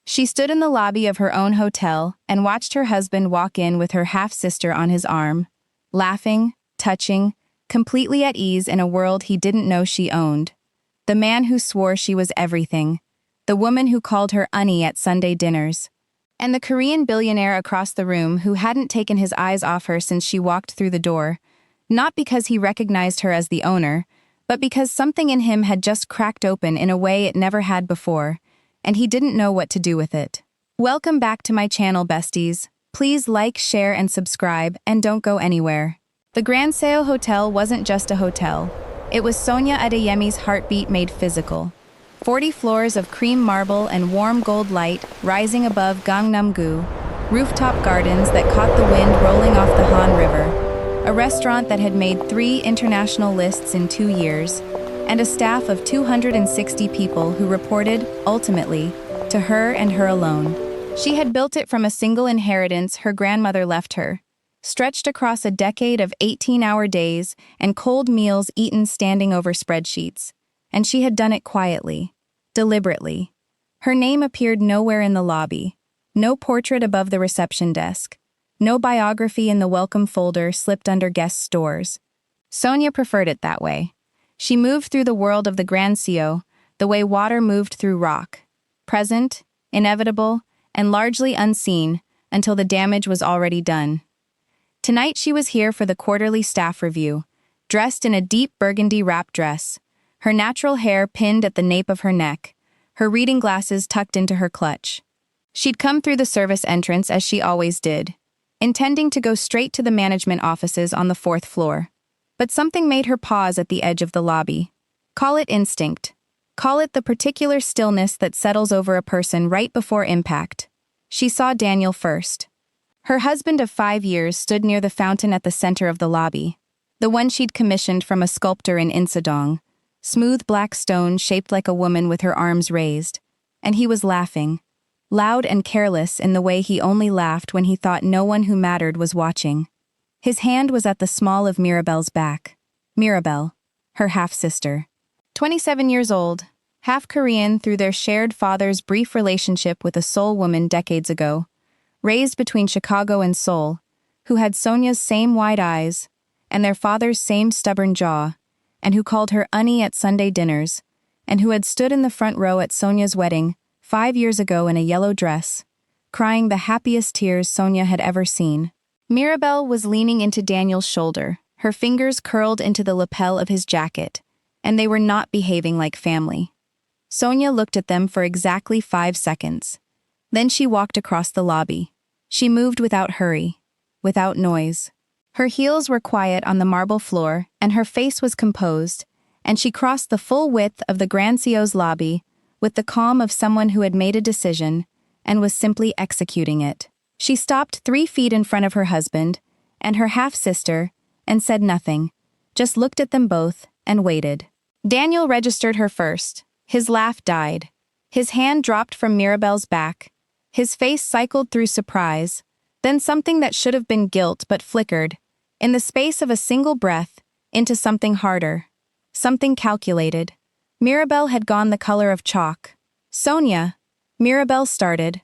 She stood in the lobby of her own hotel and watched her husband walk in with her half-sister on his arm, laughing, touching, completely at ease in a world he didn't know she owned. The man who swore she was everything, the woman who called her Unnie at Sunday dinners, and the Korean billionaire across the room who hadn't taken his eyes off her since she walked through the door, not because he recognized her as the owner, but because something in him had just cracked open in a way it never had before, and he didn't know what to do with it. Welcome back to my channel, besties. Please like, share, and subscribe, and don't go anywhere. The Grand Seoul Hotel wasn't just a hotel. It was Sonia Adeyemi's heartbeat made physical. 40 floors of cream marble and warm gold light rising above Gangnam-gu, rooftop gardens that caught the wind rolling off the Han River, a restaurant that had made 3 international lists in 2 years, and a staff of 260 people who reported, ultimately, to her and her alone. She had built it from a single inheritance her grandmother left her, stretched across a decade of 18-hour days and cold meals eaten standing over spreadsheets. And she had done it quietly, deliberately. Her name appeared nowhere in the lobby, no portrait above the reception desk, no biography in the welcome folder slipped under guests' doors. Sonia preferred it that way. She moved through the world of the Grand Seoul the way water moved through rock, present, inevitable, and largely unseen until the damage was already done. Tonight she was here for the quarterly staff review, dressed in a deep burgundy wrap dress, her natural hair pinned at the nape of her neck, her reading glasses tucked into her clutch. She'd come through the service entrance as she always did, intending to go straight to the management offices on the 4th floor. But something made her pause at the edge of the lobby. Call it instinct. Call it the particular stillness that settles over a person right before impact. She saw Daniel first. Her husband of 5 years stood near the fountain at the center of the lobby, the one she'd commissioned from a sculptor in Insadong, smooth black stone shaped like a woman with her arms raised, and he was laughing, loud and careless in the way he only laughed when he thought no one who mattered was watching. His hand was at the small of Mirabelle's back. Mirabelle, her half-sister. 27 years old, half Korean through their shared father's brief relationship with a Seoul woman decades ago, raised between Chicago and Seoul, who had Sonia's same wide eyes and their father's same stubborn jaw, and who called her Unnie at Sunday dinners, and who had stood in the front row at Sonia's wedding 5 years ago in a yellow dress, crying the happiest tears Sonia had ever seen. Mirabelle was leaning into Daniel's shoulder, her fingers curled into the lapel of his jacket, and they were not behaving like family. Sonia looked at them for exactly 5 seconds. Then she walked across the lobby. She moved without hurry, without noise. Her heels were quiet on the marble floor, and her face was composed, and she crossed the full width of the Grand Seoul's lobby with the calm of someone who had made a decision and was simply executing it. She stopped 3 feet in front of her husband and her half-sister and said nothing, just looked at them both and waited. Daniel registered her first. His laugh died. His hand dropped from Mirabelle's back. His face cycled through surprise, then something that should have been guilt but flickered, in the space of a single breath, into something harder, something calculated. Mirabelle had gone the color of chalk. Sonia, Mirabelle started.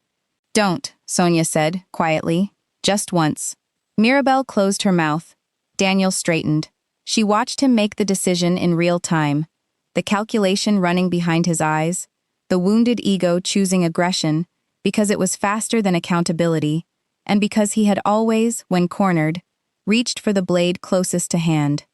Don't, Sonia said, quietly, just once. Mirabelle closed her mouth. Daniel straightened. She watched him make the decision in real time, the calculation running behind his eyes, the wounded ego choosing aggression because it was faster than accountability, and because he had always, when cornered, reached for the blade closest to hand.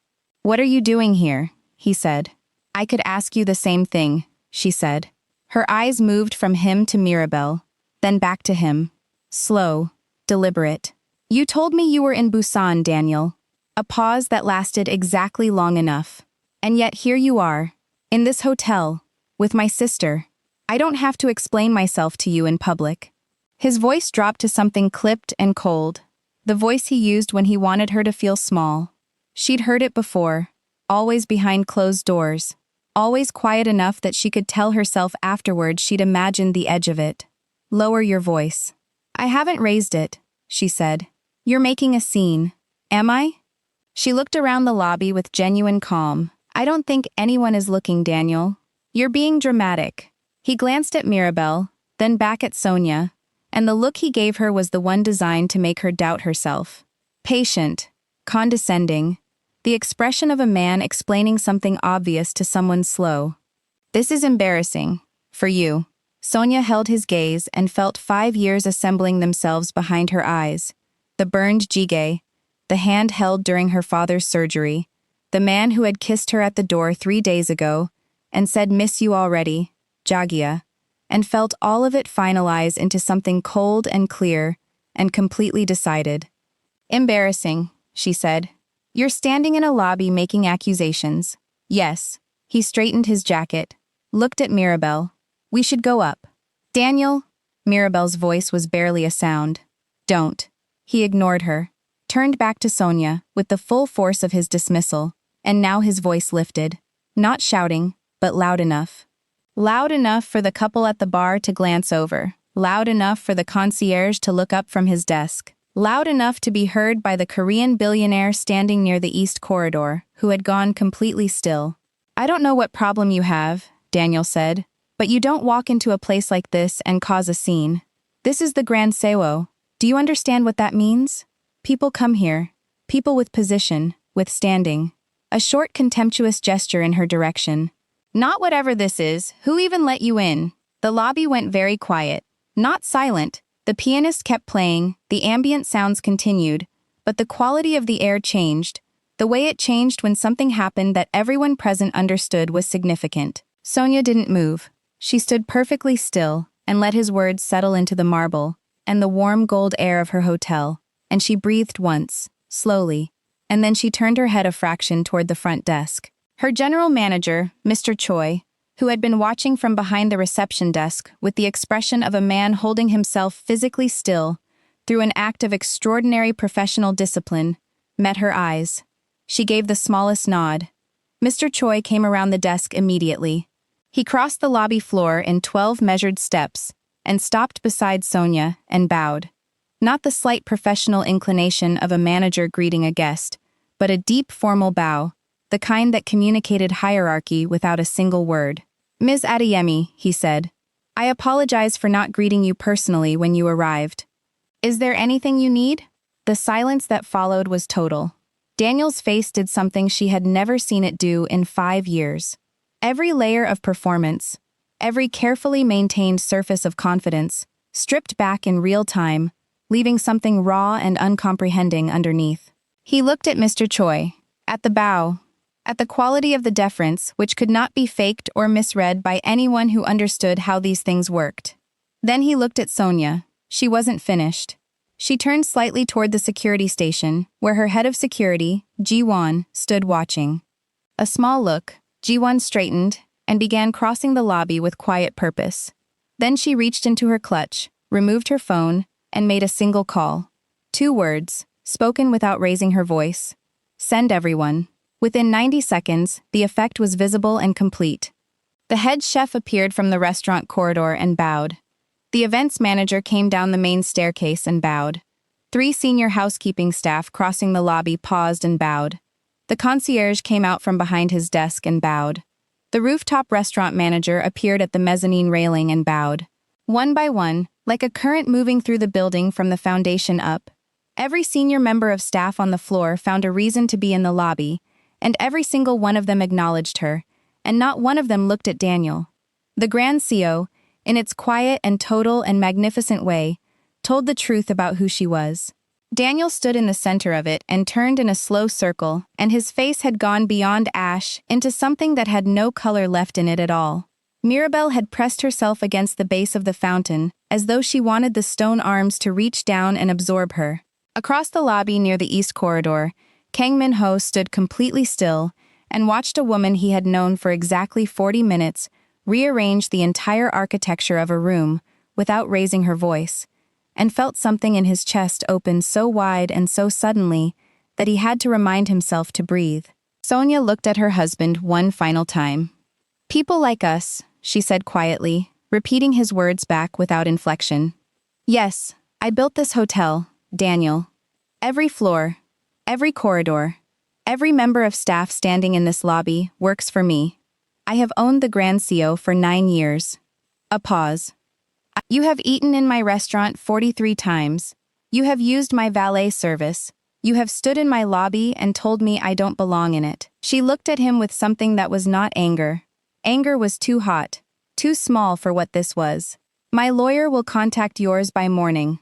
What are you doing here? He said. I could ask you the same thing, she said. Her eyes moved from him to Mirabelle, then back to him. Slow, deliberate. You told me you were in Busan, Daniel. A pause that lasted exactly long enough. And yet here you are, in this hotel, with my sister. I don't have to explain myself to you in public. His voice dropped to something clipped and cold, the voice he used when he wanted her to feel small. She'd heard it before, always behind closed doors, always quiet enough that she could tell herself afterward she'd imagined the edge of it. Lower your voice. I haven't raised it, she said. You're making a scene. Am I? She looked around the lobby with genuine calm. I don't think anyone is looking, Daniel. You're being dramatic. He glanced at Mirabelle, then back at Sonia, and the look he gave her was the one designed to make her doubt herself. Patient, condescending, the expression of a man explaining something obvious to someone slow. This is embarrassing. For you. Sonia held his gaze and felt 5 years assembling themselves behind her eyes. The burned jjigae, the hand held during her father's surgery, the man who had kissed her at the door 3 days ago and said miss you already, Jagia, and felt all of it finalize into something cold and clear and completely decided. Embarrassing, she said. You're standing in a lobby making accusations. Yes. He straightened his jacket, looked at Mirabelle. We should go up. Daniel? Mirabelle's voice was barely a sound. Don't. He ignored her, turned back to Sonia with the full force of his dismissal, and now his voice lifted. Not shouting, but loud enough. Loud enough for the couple at the bar to glance over. Loud enough for the concierge to look up from his desk. Loud enough to be heard by the Korean billionaire standing near the East Corridor, who had gone completely still. I don't know what problem you have, Daniel said, but you don't walk into a place like this and cause a scene. This is the Grand Seoul. Do you understand what that means? People come here. People with position, with standing. A short contemptuous gesture in her direction. Not whatever this is, who even let you in? The lobby went very quiet. Not silent. The pianist kept playing, the ambient sounds continued, but the quality of the air changed. The way it changed when something happened that everyone present understood was significant. Sonia didn't move. She stood perfectly still and let his words settle into the marble and the warm gold air of her hotel, and she breathed once, slowly, and then she turned her head a fraction toward the front desk. Her general manager, Mr. Choi, who had been watching from behind the reception desk with the expression of a man holding himself physically still through an act of extraordinary professional discipline, met her eyes. She gave the smallest nod. Mr. Choi came around the desk immediately. He crossed the lobby floor in 12 measured steps and stopped beside Sonia and bowed. Not the slight professional inclination of a manager greeting a guest, but a deep formal bow, the kind that communicated hierarchy without a single word. Ms. Adeyemi, he said, I apologize for not greeting you personally when you arrived. Is there anything you need? The silence that followed was total. Daniel's face did something she had never seen it do in 5 years. Every layer of performance, every carefully maintained surface of confidence, stripped back in real time, leaving something raw and uncomprehending underneath. He looked at Mr. Choi, at the bow, at the quality of the deference which could not be faked or misread by anyone who understood how these things worked. Then he looked at Sonia. She wasn't finished. She turned slightly toward the security station, where her head of security, Ji-won, stood watching. A small look, Ji-won straightened and began crossing the lobby with quiet purpose. Then she reached into her clutch, removed her phone, and made a single call. 2 words, spoken without raising her voice. Send everyone. Within 90 seconds, the effect was visible and complete. The head chef appeared from the restaurant corridor and bowed. The events manager came down the main staircase and bowed. 3 senior housekeeping staff crossing the lobby paused and bowed. The concierge came out from behind his desk and bowed. The rooftop restaurant manager appeared at the mezzanine railing and bowed. One by one, like a current moving through the building from the foundation up, every senior member of staff on the floor found a reason to be in the lobby, and every single one of them acknowledged her, and not one of them looked at Daniel. The Grand CO, in its quiet and total and magnificent way, told the truth about who she was. Daniel stood in the center of it and turned in a slow circle, and his face had gone beyond ash into something that had no color left in it at all. Mirabelle had pressed herself against the base of the fountain, as though she wanted the stone arms to reach down and absorb her. Across the lobby near the East Corridor, Kang Min-ho stood completely still and watched a woman he had known for exactly 40 minutes rearrange the entire architecture of a room without raising her voice, and felt something in his chest open so wide and so suddenly that he had to remind himself to breathe. Sonia looked at her husband one final time. People like us, she said quietly, repeating his words back without inflection. Yes, I built this hotel, Daniel. Every floor, every corridor, every member of staff standing in this lobby works for me. I have owned the Grand CO for 9 years. A pause. You have eaten in my restaurant 43 times. You have used my valet service. You have stood in my lobby and told me I don't belong in it. She looked at him with something that was not anger. Anger was too hot, too small for what this was. My lawyer will contact yours by morning.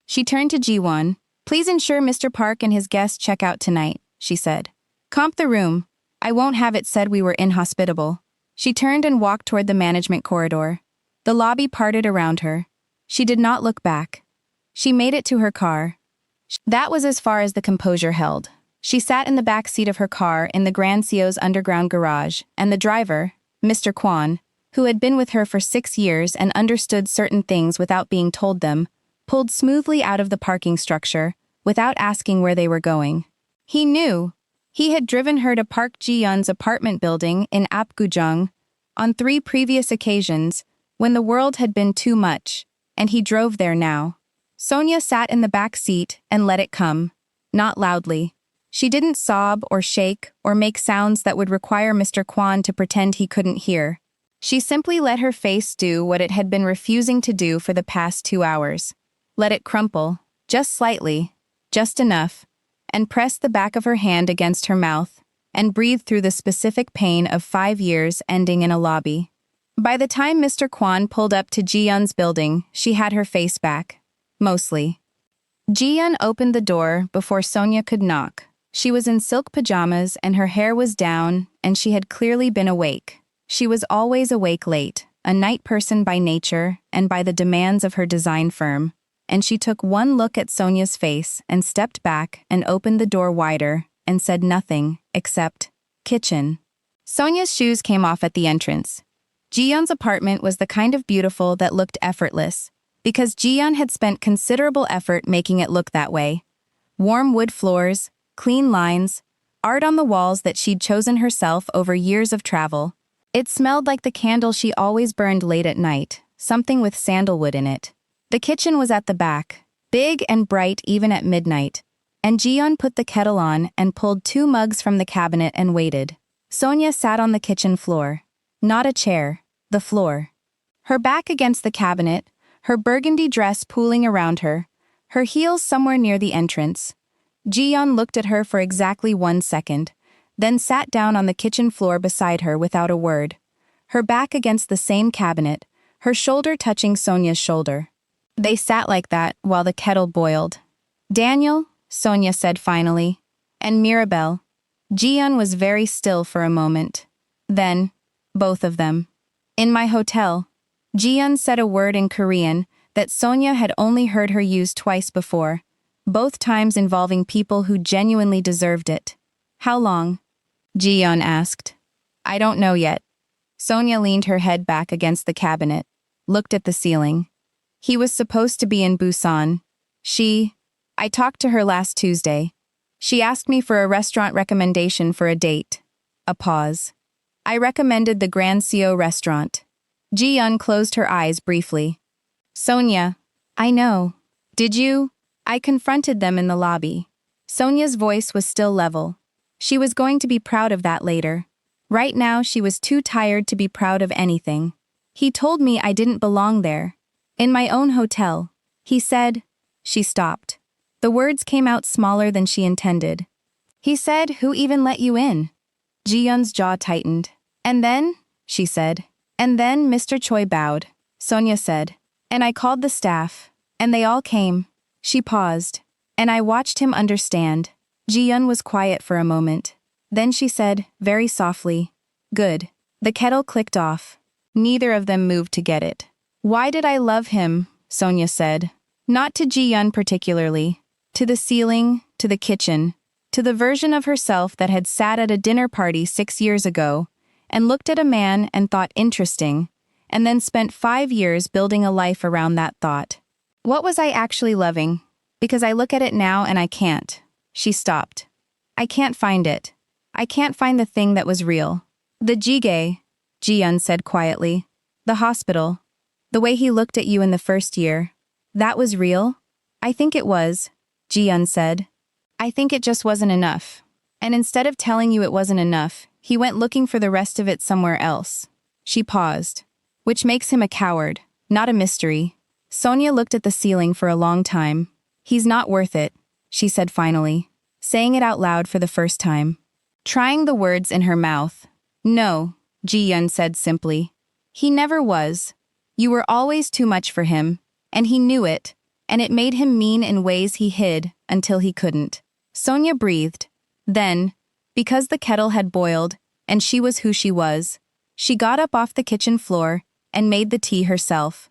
She turned to Ji-won. Please ensure Mr. Park and his guests check out tonight, she said. Comp the room. I won't have it said we were inhospitable. She turned and walked toward the management corridor. The lobby parted around her. She did not look back. She made it to her car. That was as far as the composure held. She sat in the back seat of her car in the Grand Seoul's underground garage, and the driver, Mr. Kwon, who had been with her for 6 years and understood certain things without being told them, pulled smoothly out of the parking structure, without asking where they were going. He knew. He had driven her to Park Ji-yeon's apartment building in Apgujeong on 3 previous occasions when the world had been too much, and he drove there now. Sonia sat in the back seat and let it come, not loudly. She didn't sob or shake or make sounds that would require Mr. Kwon to pretend he couldn't hear. She simply let her face do what it had been refusing to do for the past 2 hours. Let it crumple, just slightly, just enough, and press the back of her hand against her mouth, and breathe through the specific pain of 5 years ending in a lobby. By the time Mr. Kwon pulled up to Ji-yeon's building, she had her face back. Mostly. Ji-yeon opened the door before Sonia could knock. She was in silk pajamas and her hair was down, and she had clearly been awake. She was always awake late, a night person by nature and by the demands of her design firm, and she took one look at Sonia's face and stepped back and opened the door wider and said nothing except, "Kitchen." Sonia's shoes came off at the entrance. Ji-yeon's apartment was the kind of beautiful that looked effortless, because Ji-yeon had spent considerable effort making it look that way. Warm wood floors, clean lines, art on the walls that she'd chosen herself over years of travel. It smelled like the candle she always burned late at night, something with sandalwood in it. The kitchen was at the back, big and bright even at midnight, and Ji-yeon put the kettle on and pulled 2 mugs from the cabinet and waited. Sonia sat on the kitchen floor. Not a chair, the floor. Her back against the cabinet, her burgundy dress pooling around her, her heels somewhere near the entrance. Ji-yeon looked at her for exactly 1 second, then sat down on the kitchen floor beside her without a word, her back against the same cabinet, her shoulder touching Sonia's shoulder. They sat like that while the kettle boiled. "Daniel," Sonia said finally, "and Mirabelle." Ji-yeon was very still for a moment. Then, both of them. "In my hotel." Ji-yeon said a word in Korean that Sonia had only heard her use twice before, both times involving people who genuinely deserved it. "How long?" Ji-yeon asked. "I don't know yet." Sonia leaned her head back against the cabinet, looked at the ceiling. "He was supposed to be in Busan. I talked to her last Tuesday. She asked me for a restaurant recommendation for a date." A pause. "I recommended the Grand Seoul restaurant." Ji-yeon closed her eyes briefly. "Sonia, I know. Did you?" "I confronted them in the lobby." Sonia's voice was still level. She was going to be proud of that later. Right now she was too tired to be proud of anything. "He told me I didn't belong there. In my own hotel. He said..." She stopped. The words came out smaller than she intended. "He said, who even let you in?" Ji-yeon's jaw tightened. "And then," she said. "And then Mr. Choi bowed." Sonia said. "And I called the staff. And they all came." She paused. "And I watched him understand." Ji-yeon was quiet for a moment. Then she said, very softly, "Good." The kettle clicked off. Neither of them moved to get it. "Why did I love him?" Sonia said. Not to Ji-yeon particularly. To the ceiling, to the kitchen, to the version of herself that had sat at a dinner party 6 years ago and looked at a man and thought interesting, and then spent 5 years building a life around that thought. What was I actually loving? Because I look at it now and I can't. She stopped. I can't find it. I can't find the thing that was real. The jjigae, Ji-yeon said quietly. The hospital. The way he looked at you in the first year. That was real? I think it was, Ji-yeon said. I think it just wasn't enough. And instead of telling you it wasn't enough, he went looking for the rest of it somewhere else. She paused. Which makes him a coward, not a mystery. Sonia looked at the ceiling for a long time. "He's not worth it," she said finally, saying it out loud for the first time. Trying the words in her mouth. "No," Ji-yeon said simply. "He never was. You were always too much for him, and he knew it, and it made him mean in ways he hid until he couldn't." Sonia breathed. Then, because the kettle had boiled, and she was who she was, she got up off the kitchen floor and made the tea herself.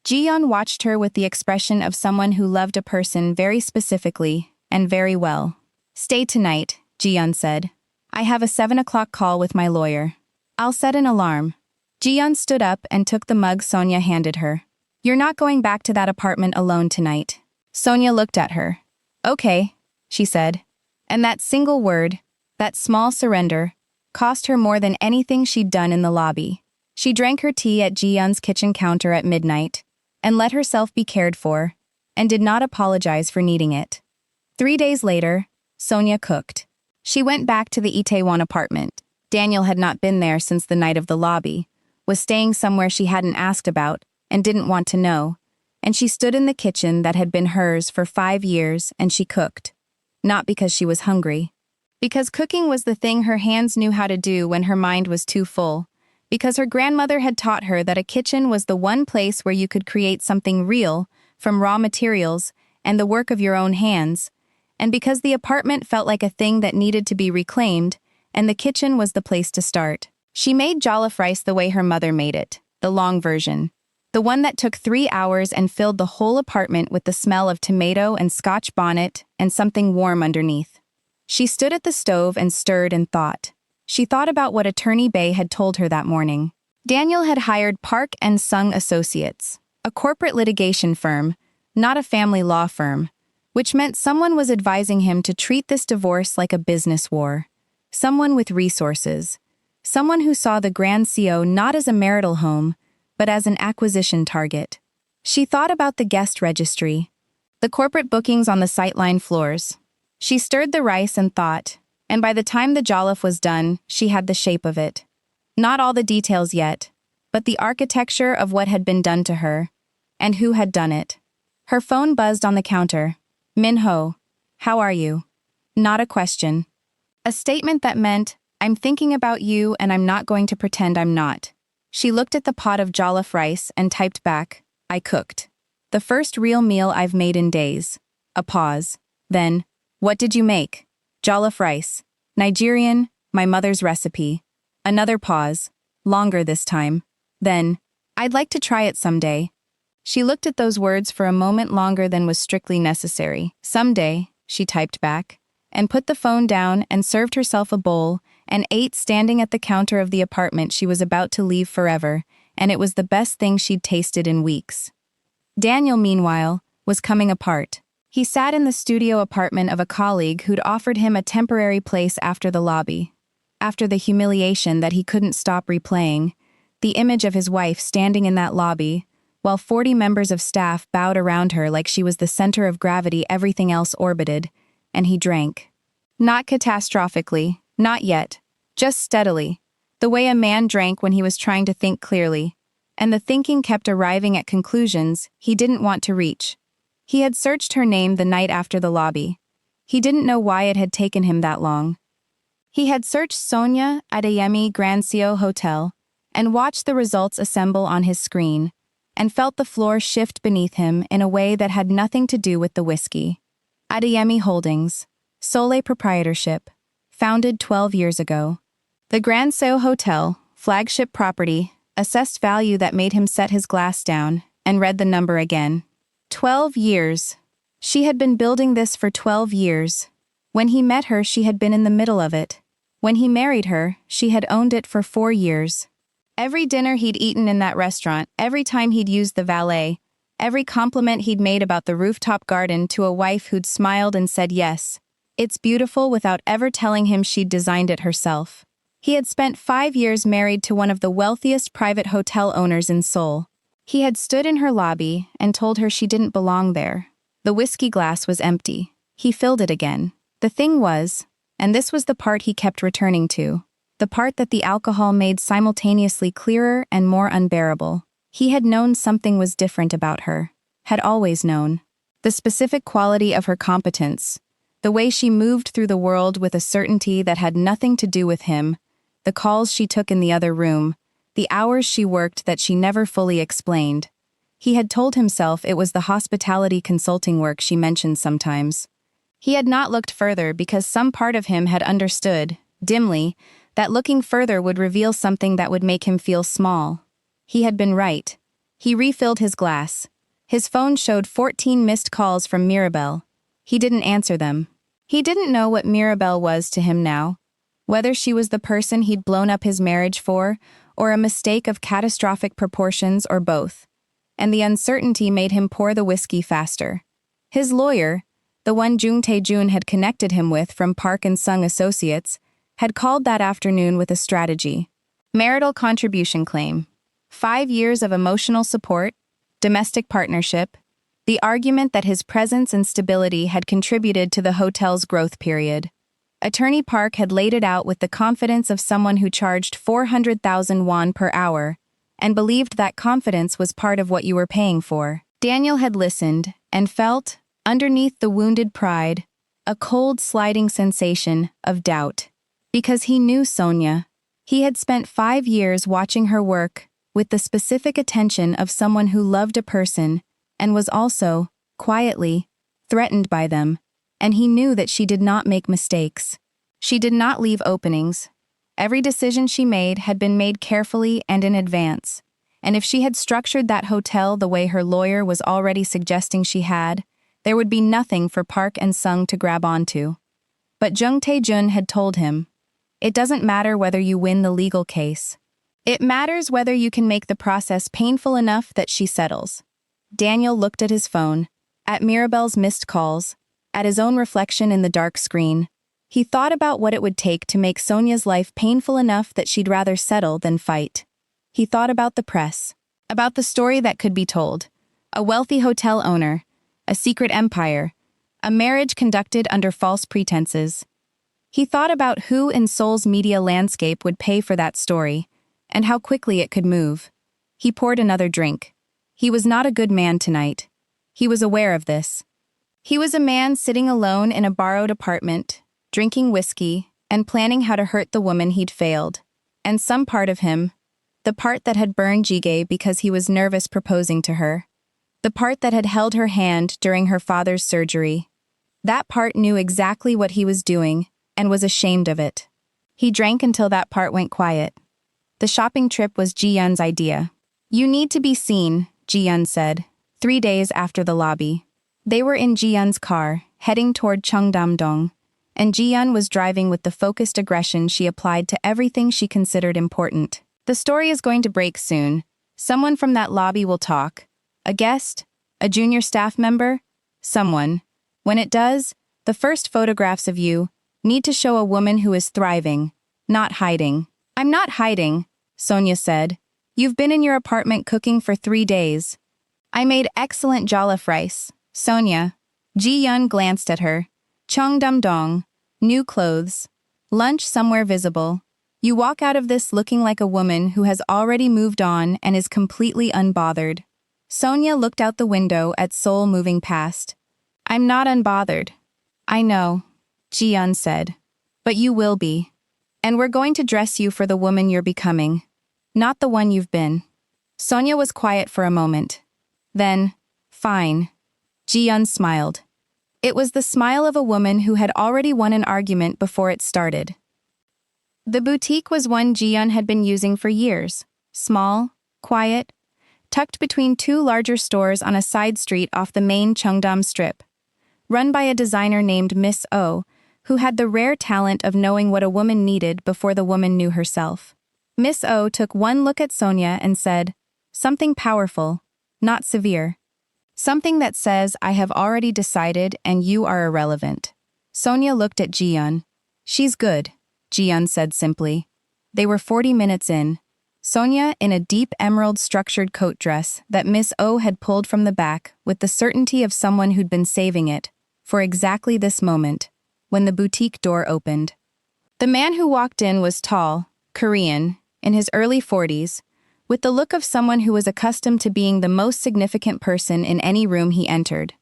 Ji-yeon watched her with the expression of someone who loved a person very specifically and very well. "Stay tonight," Ji-yeon said. "I have a 7 o'clock call with my lawyer. I'll set an alarm." Ji-yeon stood up and took the mug Sonia handed her. "You're not going back to that apartment alone tonight." Sonia looked at her. "Okay," she said. And that single word, that small surrender, cost her more than anything she'd done in the lobby. She drank her tea at Ji-yeon's kitchen counter at midnight, and let herself be cared for, and did not apologize for needing it. 3 days later, Sonia cooked. She went back to the Itaewon apartment. Daniel had not been there since the night of the lobby, was staying somewhere she hadn't asked about and didn't want to know, and she stood in the kitchen that had been hers for 5 years and she cooked. Not because she was hungry. Because cooking was the thing her hands knew how to do when her mind was too full. Because her grandmother had taught her that a kitchen was the one place where you could create something real from raw materials and the work of your own hands. And because the apartment felt like a thing that needed to be reclaimed, and the kitchen was the place to start. She made jollof rice the way her mother made it, the long version. The one that took 3 hours and filled the whole apartment with the smell of tomato and Scotch bonnet and something warm underneath. She stood at the stove and stirred and thought. She thought about what Attorney Bay had told her that morning. Daniel had hired Park and Sung Associates, a corporate litigation firm, not a family law firm, which meant someone was advising him to treat this divorce like a business war. Someone with resources. Someone who saw the Grand CO not as a marital home, but as an acquisition target. She thought about the guest registry, the corporate bookings on the sightline floors. She stirred the rice and thought, and by the time the jollof was done, she had the shape of it. Not all the details yet, but the architecture of what had been done to her, and who had done it. Her phone buzzed on the counter. "Min-ho, how are you?" Not a question. A statement that meant, "I'm thinking about you and I'm not going to pretend I'm not." She looked at the pot of jollof rice and typed back, "I cooked. The first real meal I've made in days." A pause. Then, "What did you make?" "Jollof rice. Nigerian, my mother's recipe." Another pause. Longer this time. Then, "I'd like to try it someday." She looked at those words for a moment longer than was strictly necessary. "Someday," she typed back, and put the phone down and served herself a bowl and ate standing at the counter of the apartment she was about to leave forever, and it was the best thing she'd tasted in weeks. Daniel, meanwhile, was coming apart. He sat in the studio apartment of a colleague who'd offered him a temporary place after the lobby. After the humiliation that he couldn't stop replaying, the image of his wife standing in that lobby, while 40 members of staff bowed around her like she was the center of gravity everything else orbited, and he drank. Not catastrophically, not yet, just steadily, the way a man drank when he was trying to think clearly, and the thinking kept arriving at conclusions he didn't want to reach. He had searched her name the night after the lobby. He didn't know why it had taken him that long. He had searched Sonia Adeyemi Grand CO Hotel and watched the results assemble on his screen, and felt the floor shift beneath him in a way that had nothing to do with the whiskey. Adeyemi Holdings, Seoul Proprietorship, founded 12 years ago. The Grand Seoul Hotel, flagship property, assessed value that made him set his glass down and read the number again. 12 years. She had been building this for 12 years. When he met her, she had been in the middle of it. When he married her, she had owned it for 4 years. Every dinner he'd eaten in that restaurant, every time he'd used the valet, every compliment he'd made about the rooftop garden to a wife who'd smiled and said yes, it's beautiful, without ever telling him she'd designed it herself. He had spent 5 years married to one of the wealthiest private hotel owners in Seoul. He had stood in her lobby and told her she didn't belong there. The whiskey glass was empty. He filled it again. The thing was, and this was the part he kept returning to, the part that the alcohol made simultaneously clearer and more unbearable. He had known something was different about her. had always known. The specific quality of her competence, the way she moved through the world with a certainty that had nothing to do with him, the calls she took in the other room, the hours she worked that she never fully explained. He had told himself it was the hospitality consulting work she mentioned sometimes. He had not looked further because some part of him had understood, dimly, that looking further would reveal something that would make him feel small. He had been right. He refilled his glass. His phone showed 14 missed calls from Mirabelle. He didn't answer them. He didn't know what Mirabelle was to him now, whether she was the person he'd blown up his marriage for, or a mistake of catastrophic proportions, or both. And the uncertainty made him pour the whiskey faster. His lawyer, the one Jung Tae-jun had connected him with from Park and Sung Associates, had called that afternoon with a strategy. Marital contribution claim. 5 years of emotional support, domestic partnership, the argument that his presence and stability had contributed to the hotel's growth period. Attorney Park had laid it out with the confidence of someone who charged 400,000 won per hour, and believed that confidence was part of what you were paying for. Daniel had listened, and felt, underneath the wounded pride, a cold sliding sensation of doubt. Because he knew Sonia. He had spent 5 years watching her work, with the specific attention of someone who loved a person, and was also, quietly, threatened by them, and he knew that she did not make mistakes. She did not leave openings. Every decision she made had been made carefully and in advance, and if she had structured that hotel the way her lawyer was already suggesting she had, there would be nothing for Park and Sung to grab onto. But Jung Tae-jun had told him, "It doesn't matter whether you win the legal case. It matters whether you can make the process painful enough that she settles." Daniel looked at his phone, at Mirabelle's missed calls, at his own reflection in the dark screen. He thought about what it would take to make Sonia's life painful enough that she'd rather settle than fight. He thought about the press, about the story that could be told. A wealthy hotel owner, a secret empire, a marriage conducted under false pretenses. He thought about who in Seoul's media landscape would pay for that story, and how quickly it could move. He poured another drink. He was not a good man tonight. He was aware of this. He was a man sitting alone in a borrowed apartment, drinking whiskey, and planning how to hurt the woman he'd failed. And some part of him, the part that had burned Jige because he was nervous proposing to her, the part that had held her hand during her father's surgery, that part knew exactly what he was doing and was ashamed of it. He drank until that part went quiet. The shopping trip was Ji-yun's idea. "You need to be seen," Ji-yun said, 3 days after the lobby. They were in Ji-yun's car, heading toward Cheongdam-dong, and Ji-yun was driving with the focused aggression she applied to everything she considered important. "The story is going to break soon. Someone from that lobby will talk. A guest? A junior staff member? Someone. When it does, the first photographs of you need to show a woman who is thriving, not hiding." "I'm not hiding," Sonia said. "You've been in your apartment cooking for 3 days. I made excellent jollof rice." "Sonia." Ji-yun glanced at her. "Cheongdam-dong. New clothes. Lunch somewhere visible. You walk out of this looking like a woman who has already moved on and is completely unbothered." Sonia looked out the window at Seoul moving past. "I'm not unbothered." "I know," Ji-yun said. "But you will be. And we're going to dress you for the woman you're becoming, not the one you've been." Sonia was quiet for a moment. Then, "Fine." Ji-yun smiled. It was the smile of a woman who had already won an argument before it started. The boutique was one Ji-yun had been using for years. Small, quiet, tucked between 2 larger stores on a side street off the main Cheongdam strip. Run by a designer named Miss Oh, who had the rare talent of knowing what a woman needed before the woman knew herself. Miss Oh took one look at Sonia and said, "Something powerful, not severe. Something that says, I have already decided and you are irrelevant." Sonia looked at Ji-yun. "She's good," Ji-yun said simply. They were 40 minutes in. Sonia in a deep emerald-structured coat dress that Miss Oh had pulled from the back with the certainty of someone who'd been saving it, for exactly this moment, when the boutique door opened. The man who walked in was tall, Korean, in his early 40s, with the look of someone who was accustomed to being the most significant person in any room he entered.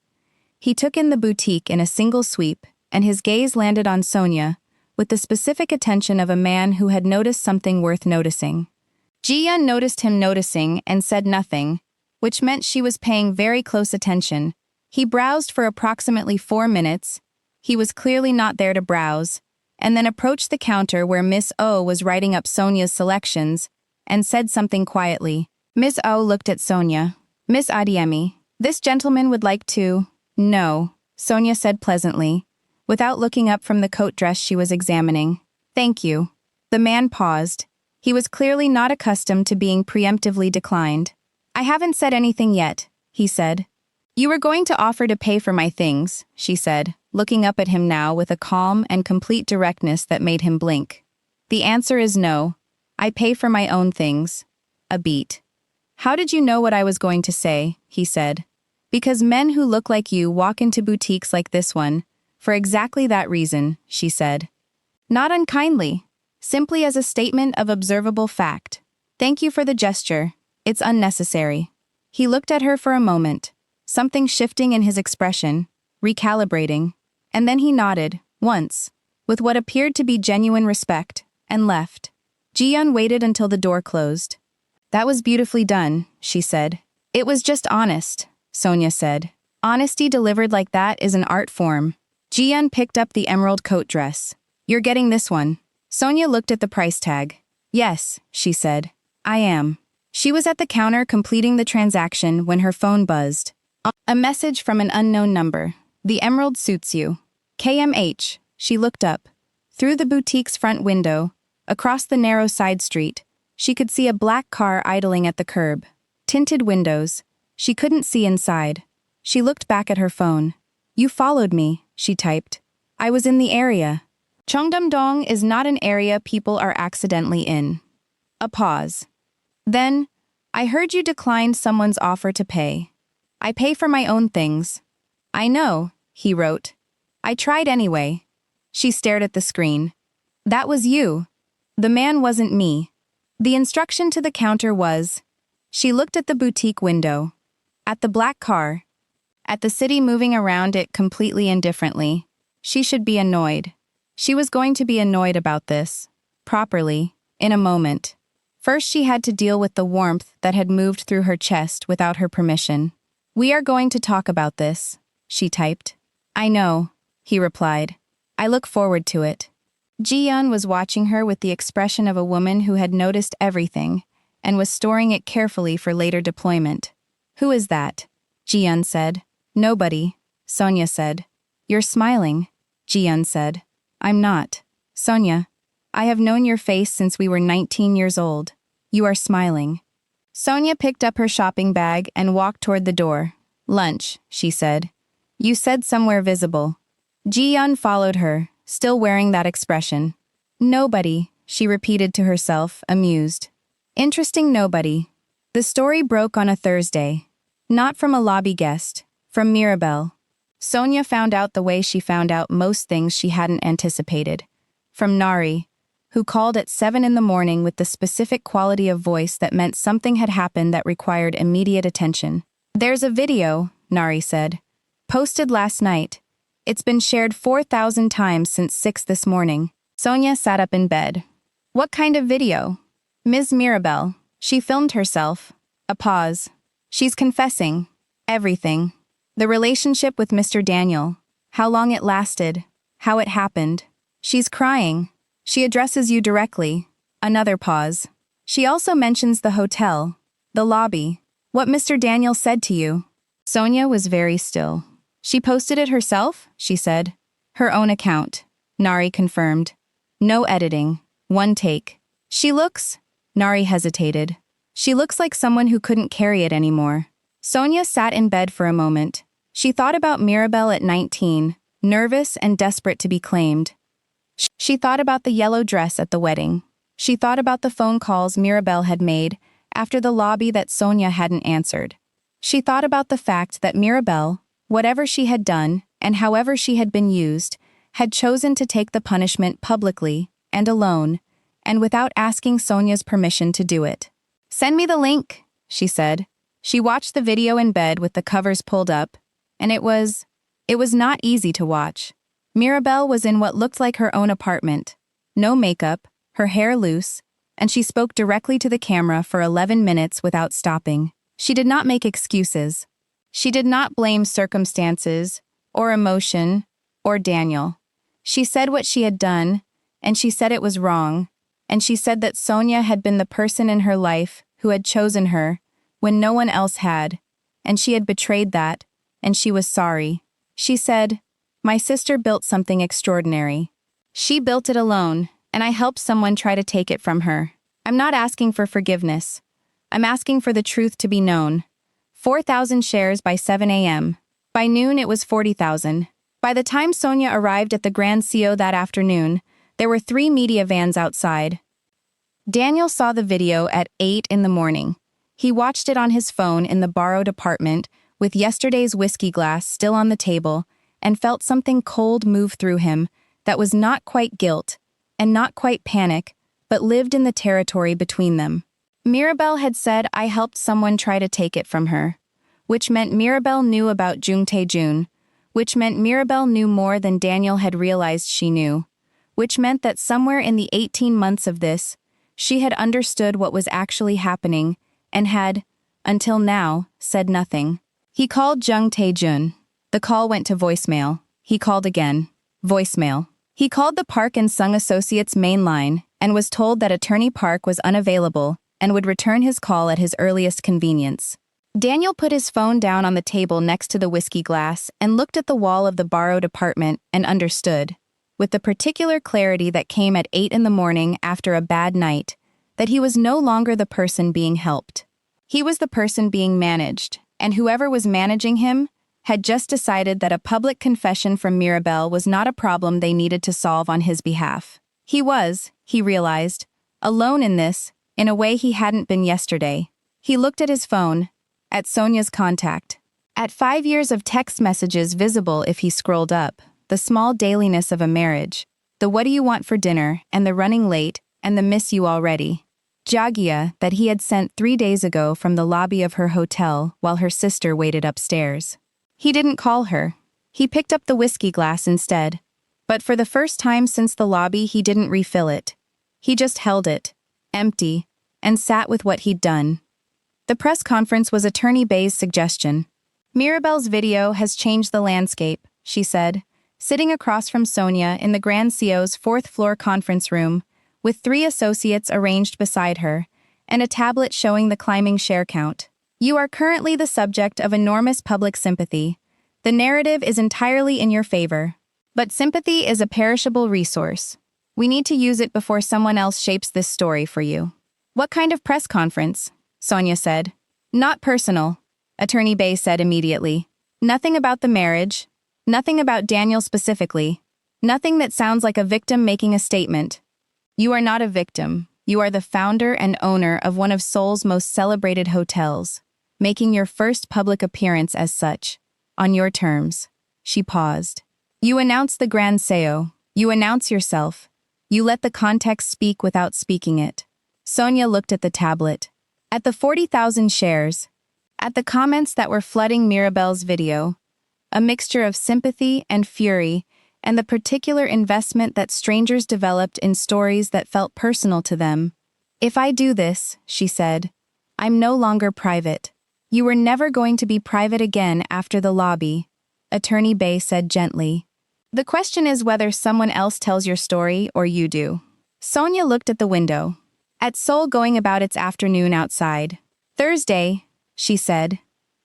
He took in the boutique in a single sweep, and his gaze landed on Sonia, with the specific attention of a man who had noticed something worth noticing. Ji-yeon noticed him noticing and said nothing, which meant she was paying very close attention. He browsed for approximately 4 minutes. He was clearly not there to browse, and then approached the counter where Miss Oh was writing up Sonia's selections, and said something quietly. Miss Oh looked at Sonia. Miss Adiemi, this gentleman would like to... No, Sonia said pleasantly, without looking up from the coat dress she was examining. Thank you. The man paused. He was clearly not accustomed to being preemptively declined. I haven't said anything yet, he said. You were going to offer to pay for my things, she said, looking up at him now with a calm and complete directness that made him blink. The answer is no. I pay for my own things. A beat. How did you know what I was going to say, he said. Because men who look like you walk into boutiques like this one, for exactly that reason, she said. Not unkindly, simply as a statement of observable fact. Thank you for the gesture. It's unnecessary. He looked at her for a moment, something shifting in his expression, recalibrating, and then he nodded, once, with what appeared to be genuine respect, and left. Ji-yeon waited until the door closed. That was beautifully done, she said. It was just honest, Sonia said. Honesty delivered like that is an art form. Ji-yeon picked up the emerald coat dress. You're getting this one. Sonia looked at the price tag. Yes, she said. I am. She was at the counter completing the transaction when her phone buzzed. A message from an unknown number. The emerald suits you. KMH. She looked up. Through the boutique's front window, across the narrow side street, she could see a black car idling at the curb. Tinted windows. She couldn't see inside. She looked back at her phone. You followed me, she typed. I was in the area. Cheongdam-dong is not an area people are accidentally in. A pause. Then, I heard you declined someone's offer to pay. I pay for my own things. I know, he wrote. I tried anyway. She stared at the screen. That was you. The man wasn't me. The instruction to the counter was... She looked at the boutique window. At the black car. At the city moving around it completely indifferently. She should be annoyed. She was going to be annoyed about this. Properly. In a moment. First she had to deal with the warmth that had moved through her chest without her permission. We are going to talk about this, she typed. I know, he replied. I look forward to it. Ji-yeon was watching her with the expression of a woman who had noticed everything and was storing it carefully for later deployment. Who is that? Ji-yeon said. Nobody, Sonia said. You're smiling, Ji-yeon said. I'm not. Sonia, I have known your face since we were 19 years old. You are smiling. Sonia picked up her shopping bag and walked toward the door. Lunch, she said. You said somewhere visible. Ji-yeon followed her, still wearing that expression. Nobody, she repeated to herself, amused. Interesting nobody. The story broke on a Thursday. Not from a lobby guest, from Mirabelle. Sonia found out the way she found out most things she hadn't anticipated. From Nari, who called at 7 in the morning with the specific quality of voice that meant something had happened that required immediate attention. There's a video, Nari said. Posted last night. It's been shared 4,000 times since 6 this morning. Sonia sat up in bed. What kind of video? Ms. Mirabelle. She filmed herself. A pause. She's confessing. Everything. The relationship with Mr. Daniel. How long it lasted. How it happened. She's crying. She addresses you directly. Another pause. She also mentions the hotel. The lobby. What Mr. Daniel said to you. Sonia was very still. She posted it herself, she said. Her own account. Nari confirmed. No editing. One take. She looks... Nari hesitated. She looks like someone who couldn't carry it anymore. Sonia sat in bed for a moment. She thought about Mirabelle at 19, nervous and desperate to be claimed. She thought about the yellow dress at the wedding. She thought about the phone calls Mirabelle had made after the lobby that Sonia hadn't answered. She thought about the fact that Mirabelle, whatever she had done and however she had been used, had chosen to take the punishment publicly and alone, and without asking Sonia's permission to do it. Send me the link, she said. She watched the video in bed with the covers pulled up, and it was not easy to watch. Mirabelle was in what looked like her own apartment. No makeup, her hair loose, and she spoke directly to the camera for 11 minutes without stopping. She did not make excuses. She did not blame circumstances, or emotion, or Daniel. She said what she had done, and she said it was wrong, and she said that Sonia had been the person in her life who had chosen her when no one else had, and she had betrayed that, and she was sorry. She said, "My sister built something extraordinary. She built it alone, and I helped someone try to take it from her. I'm not asking for forgiveness. I'm asking for the truth to be known. 4,000 shares by 7 a.m. By noon it was 40,000. By the time Sonia arrived at the Grand CO that afternoon, there were 3 media vans outside. Daniel saw the video at 8 in the morning. He watched it on his phone in the borrowed apartment, with yesterday's whiskey glass still on the table, and felt something cold move through him that was not quite guilt, and not quite panic, but lived in the territory between them. Mirabelle had said, "I helped someone try to take it from her," which meant Mirabelle knew about Jung Tae-jun, which meant Mirabelle knew more than Daniel had realized she knew, which meant that somewhere in the 18 months of this, she had understood what was actually happening and had, until now, said nothing. He called Jung Tae-jun. The call went to voicemail. He called again. Voicemail. He called the Park and Sung Associates main line and was told that Attorney Park was unavailable and would return his call at his earliest convenience. Daniel put his phone down on the table next to the whiskey glass and looked at the wall of the borrowed apartment and understood, with the particular clarity that came at 8 in the morning after a bad night, that he was no longer the person being helped. He was the person being managed, and whoever was managing him had just decided that a public confession from Mirabelle was not a problem they needed to solve on his behalf. He was, he realized, alone in this, in a way he hadn't been yesterday. He looked at his phone, at Sonia's contact, at 5 years of text messages visible if he scrolled up, the small dailiness of a marriage, the "what do you want for dinner" and the "running late" and the "miss you already." Jagia that he had sent 3 days ago from the lobby of her hotel while her sister waited upstairs. He didn't call her. He picked up the whiskey glass instead. But for the first time since the lobby he didn't refill it. He just held it, empty, and sat with what he'd done. The press conference was Attorney Bay's suggestion. "Mirabelle's video has changed the landscape," she said, sitting across from Sonia in the Grand CO's 4th-floor conference room, with 3 associates arranged beside her, and a tablet showing the climbing share count. "You are currently the subject of enormous public sympathy. The narrative is entirely in your favor. But sympathy is a perishable resource. We need to use it before someone else shapes this story for you." "What kind of press conference?" Sonia said. "Not personal," Attorney Bay said immediately. "Nothing about the marriage. Nothing about Daniel specifically. Nothing that sounds like a victim making a statement. You are not a victim. You are the founder and owner of one of Seoul's most celebrated hotels, making your first public appearance as such, on your terms." She paused. "You announce the Grand Seo. You announce yourself. You let the context speak without speaking it." Sonia looked at the tablet. At the 40,000 shares. At the comments that were flooding Mirabelle's video. A mixture of sympathy and fury, and the particular investment that strangers developed in stories that felt personal to them. "If I do this," she said, "I'm no longer private. You were never going to be private again after the lobby," Attorney Bay said gently. "The question is whether someone else tells your story or you do." Sonia looked at the window. At Seoul going about its afternoon outside. "Thursday," she said.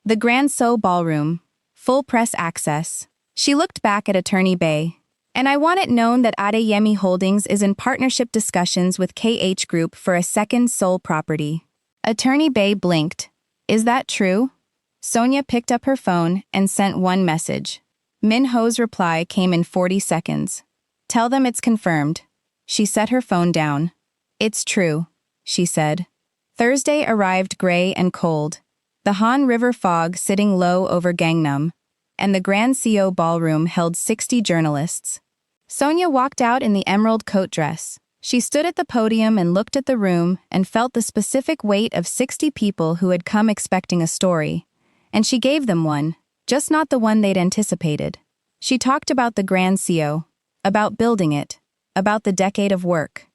"The Grand Seoul Ballroom. Full press access." She looked back at Attorney Bay. "And I want it known that Adeyemi Holdings is in partnership discussions with KH Group for a second Seoul property." Attorney Bay blinked. "Is that true?" Sonia picked up her phone and sent one message. Min Ho's reply came in 40 seconds. "Tell them it's confirmed." She set her phone down. "It's true," she said. Thursday arrived gray and cold. The Han River fog sitting low over Gangnam, and the Grand CO ballroom held 60 journalists. Sonia walked out in the emerald coat dress. She stood at the podium and looked at the room and felt the specific weight of 60 people who had come expecting a story. And she gave them one, just not the one they'd anticipated. She talked about the Grand Seo, about building it, about the decade of work,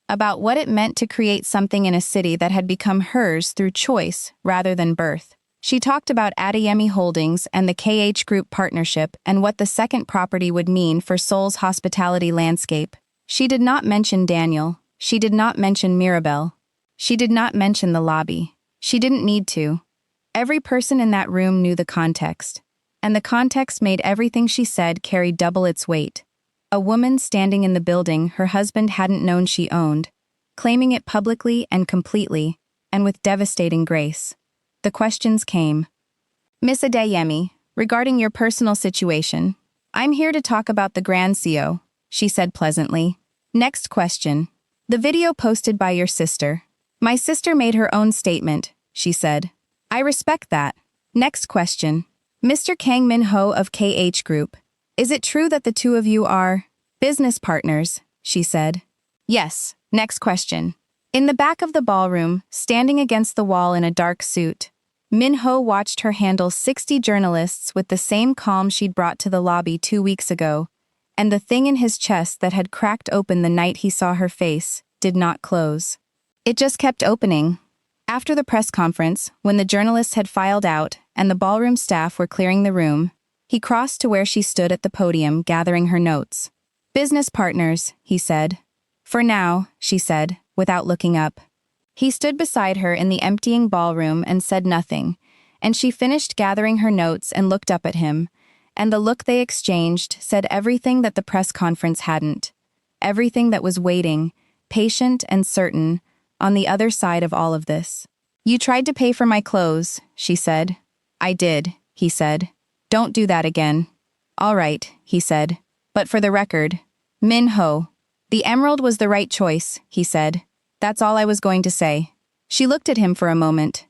about what it meant to create something in a city that had become hers through choice rather than birth. She talked about Adeyemi Holdings and the KH Group partnership and what the second property would mean for Seoul's hospitality landscape. She did not mention Daniel. She did not mention Mirabelle. She did not mention the lobby. She didn't need to. Every person in that room knew the context. And the context made everything she said carry double its weight. A woman standing in the building her husband hadn't known she owned, claiming it publicly and completely, and with devastating grace. The questions came. Miss Adeyemi, regarding your personal situation, I'm here to talk about the Grand Seo, she said pleasantly. Next question. The video posted by your sister. My sister made her own statement, she said. I respect that. Next question. Mr. Kang Min-ho of KH Group. Is it true that the two of you are business partners? She said. Yes. Next question. In the back of the ballroom, standing against the wall in a dark suit, Min-ho watched her handle 60 journalists with the same calm she'd brought to the lobby 2 weeks ago, and the thing in his chest that had cracked open the night he saw her face did not close. It just kept opening. After the press conference, when the journalists had filed out and the ballroom staff were clearing the room, he crossed to where she stood at the podium gathering her notes. Business partners, he said. For now, she said, without looking up. He stood beside her in the emptying ballroom and said nothing, and she finished gathering her notes and looked up at him, and the look they exchanged said everything that the press conference hadn't. Everything that was waiting, patient and certain, on the other side of all of this. You tried to pay for my clothes, she said. I did, he said. Don't do that again. All right, he said. But for the record, Min-ho. The emerald was the right choice, he said. That's all I was going to say. She looked at him for a moment.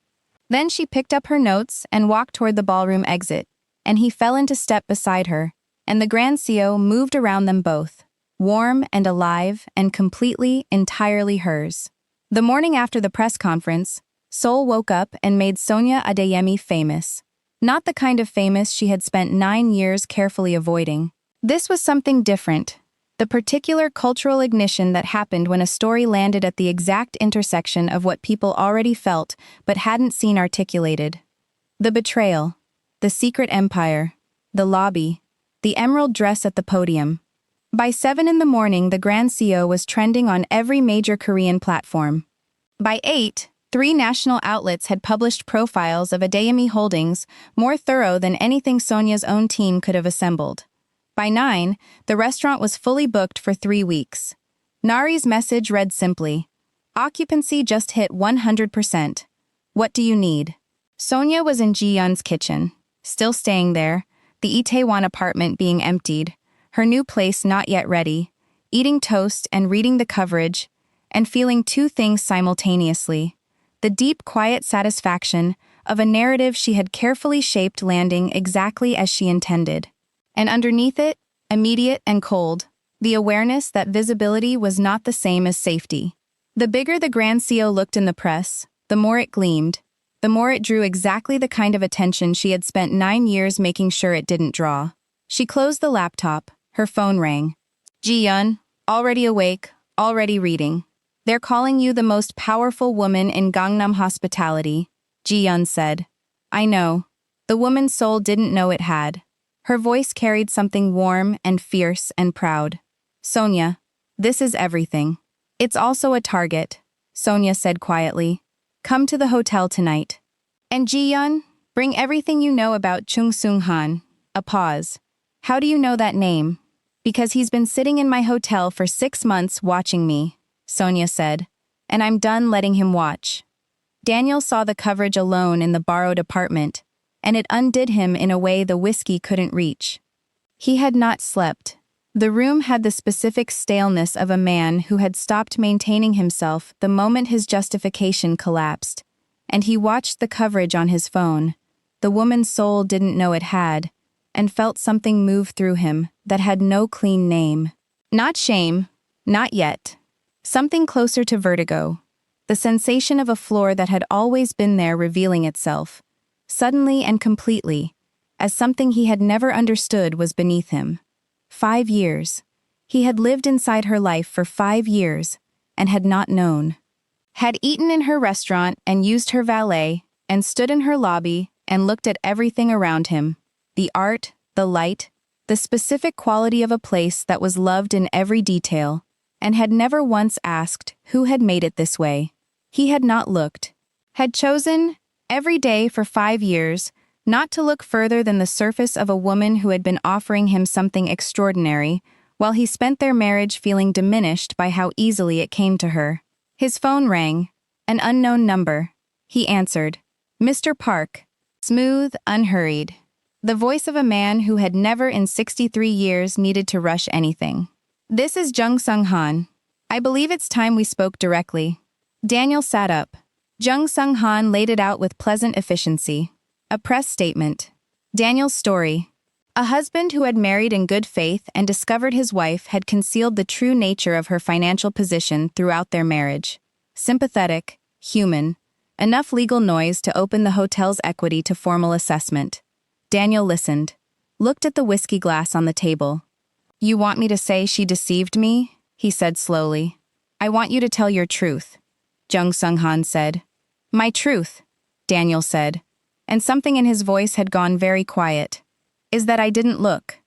Then she picked up her notes and walked toward the ballroom exit, and he fell into step beside her, and the Grand Seo moved around them both, warm and alive and completely, entirely hers. The morning after the press conference, Seoul woke up and made Sonia Adeyemi famous. Not the kind of famous she had spent 9 years carefully avoiding. This was something different. The particular cultural ignition that happened when a story landed at the exact intersection of what people already felt but hadn't seen articulated. The betrayal, the secret empire, the lobby, the emerald dress at the podium. By 7 in the morning, the Grand Seo was trending on every major Korean platform. By 8, 3 national outlets had published profiles of Adeyemi Holdings more thorough than anything Sonia's own team could have assembled. By 9, the restaurant was fully booked for 3 weeks. Nari's message read simply, occupancy just hit 100%. What do you need? Sonia was in Ji-yeon's kitchen, still staying there, the Itaewon apartment being emptied, her new place not yet ready, eating toast and reading the coverage, and feeling 2 things simultaneously. The deep, quiet satisfaction of a narrative she had carefully shaped landing exactly as she intended. And underneath it, immediate and cold, the awareness that visibility was not the same as safety. The bigger the Grand Seo looked in the press, the more it gleamed, the more it drew exactly the kind of attention she had spent 9 years making sure it didn't draw. She closed the laptop, her phone rang. Ji-yeon, already awake, already reading. They're calling you the most powerful woman in Gangnam hospitality, Ji-yeon said. I know. The woman's soul didn't know it had. Her voice carried something warm and fierce and proud. Sonia, this is everything. It's also a target, Sonia said quietly. Come to the hotel tonight. And Ji-yeon, bring everything you know about Chung Sung-han. A pause. How do you know that name? Because he's been sitting in my hotel for 6 months watching me, Sonia said. And I'm done letting him watch. Daniel saw the coverage alone in the borrowed apartment, and it undid him in a way the whiskey couldn't reach. He had not slept. The room had the specific staleness of a man who had stopped maintaining himself the moment his justification collapsed, and he watched the coverage on his phone. The woman's soul didn't know it had, and felt something move through him that had no clean name. Not shame, not yet. Something closer to vertigo. The sensation of a floor that had always been there revealing itself, suddenly and completely, as something he had never understood was beneath him. 5 years. He had lived inside her life for 5 years, and had not known. Had eaten in her restaurant and used her valet, and stood in her lobby and looked at everything around him. The art, the light, the specific quality of a place that was loved in every detail, and had never once asked who had made it this way. He had not looked. Had chosen, every day for 5 years, not to look further than the surface of a woman who had been offering him something extraordinary, while he spent their marriage feeling diminished by how easily it came to her. His phone rang. An unknown number. He answered. Mr. Park. Smooth, unhurried. The voice of a man who had never in 63 years needed to rush anything. This is Jung Sung-han. I believe it's time we spoke directly. Daniel sat up. Jung Sung-han laid it out with pleasant efficiency. A press statement. Daniel's story. A husband who had married in good faith and discovered his wife had concealed the true nature of her financial position throughout their marriage. Sympathetic, human, enough legal noise to open the hotel's equity to formal assessment. Daniel listened, looked at the whiskey glass on the table. You want me to say she deceived me? He said slowly. I want you to tell your truth, Jung Sung-han said. My truth, Daniel said, and something in his voice had gone very quiet, is that I didn't look.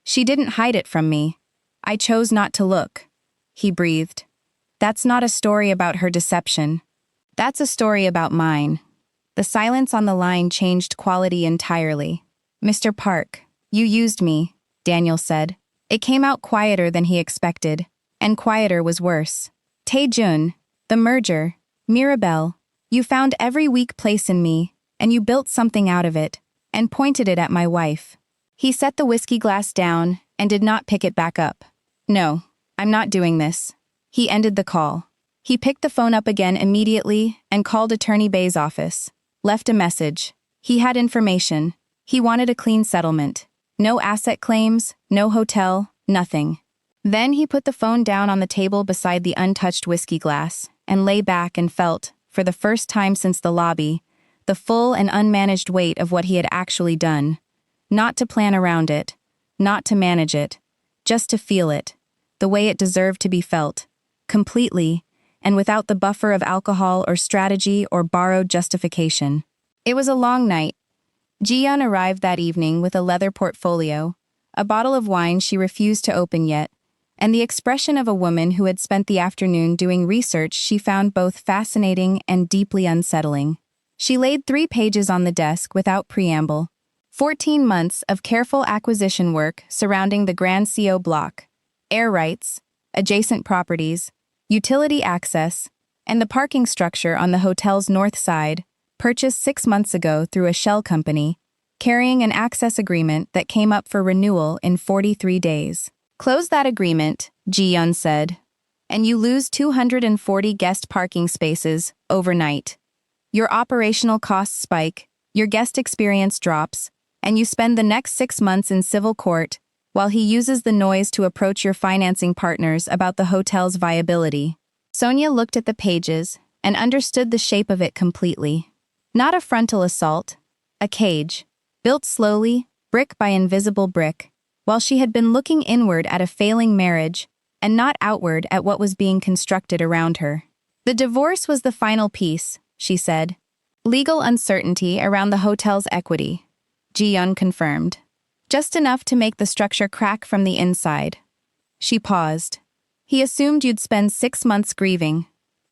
She didn't hide it from me. I chose not to look. He breathed. That's not a story about her deception. That's a story about mine. The silence on the line changed quality entirely. Mr. Park, you used me, Daniel said. It came out quieter than he expected, and quieter was worse. Taejun, the merger, Mirabelle, you found every weak place in me, and you built something out of it, and pointed it at my wife. He set the whiskey glass down and did not pick it back up. No, I'm not doing this. He ended the call. He picked the phone up again immediately and called Attorney Bay's office. Left a message. He had information. He wanted a clean settlement. No asset claims, no hotel, nothing. Then he put the phone down on the table beside the untouched whiskey glass and lay back and felt, for the first time since the lobby, the full and unmanaged weight of what he had actually done. Not to plan around it, not to manage it, just to feel it, the way it deserved to be felt, completely, and without the buffer of alcohol or strategy or borrowed justification. It was a long night. Ji-yeon arrived that evening with a leather portfolio, a bottle of wine she refused to open yet, and the expression of a woman who had spent the afternoon doing research she found both fascinating and deeply unsettling. She laid 3 pages on the desk without preamble. 14 months of careful acquisition work surrounding the Grand Seoul block, air rights, adjacent properties, utility access, and the parking structure on the hotel's north side, purchased 6 months ago through a shell company, carrying an access agreement that came up for renewal in 43 days. Close that agreement, Ji-yeon said, and you lose 240 guest parking spaces overnight. Your operational costs spike, your guest experience drops, and you spend the next 6 months in civil court while he uses the noise to approach your financing partners about the hotel's viability. Sonia looked at the pages and understood the shape of it completely. Not a frontal assault, a cage, built slowly, brick by invisible brick, while she had been looking inward at a failing marriage and not outward at what was being constructed around her. The divorce was the final piece, she said. Legal uncertainty around the hotel's equity, Ji-yeon confirmed. Just enough to make the structure crack from the inside. She paused. He assumed you'd spend 6 months grieving.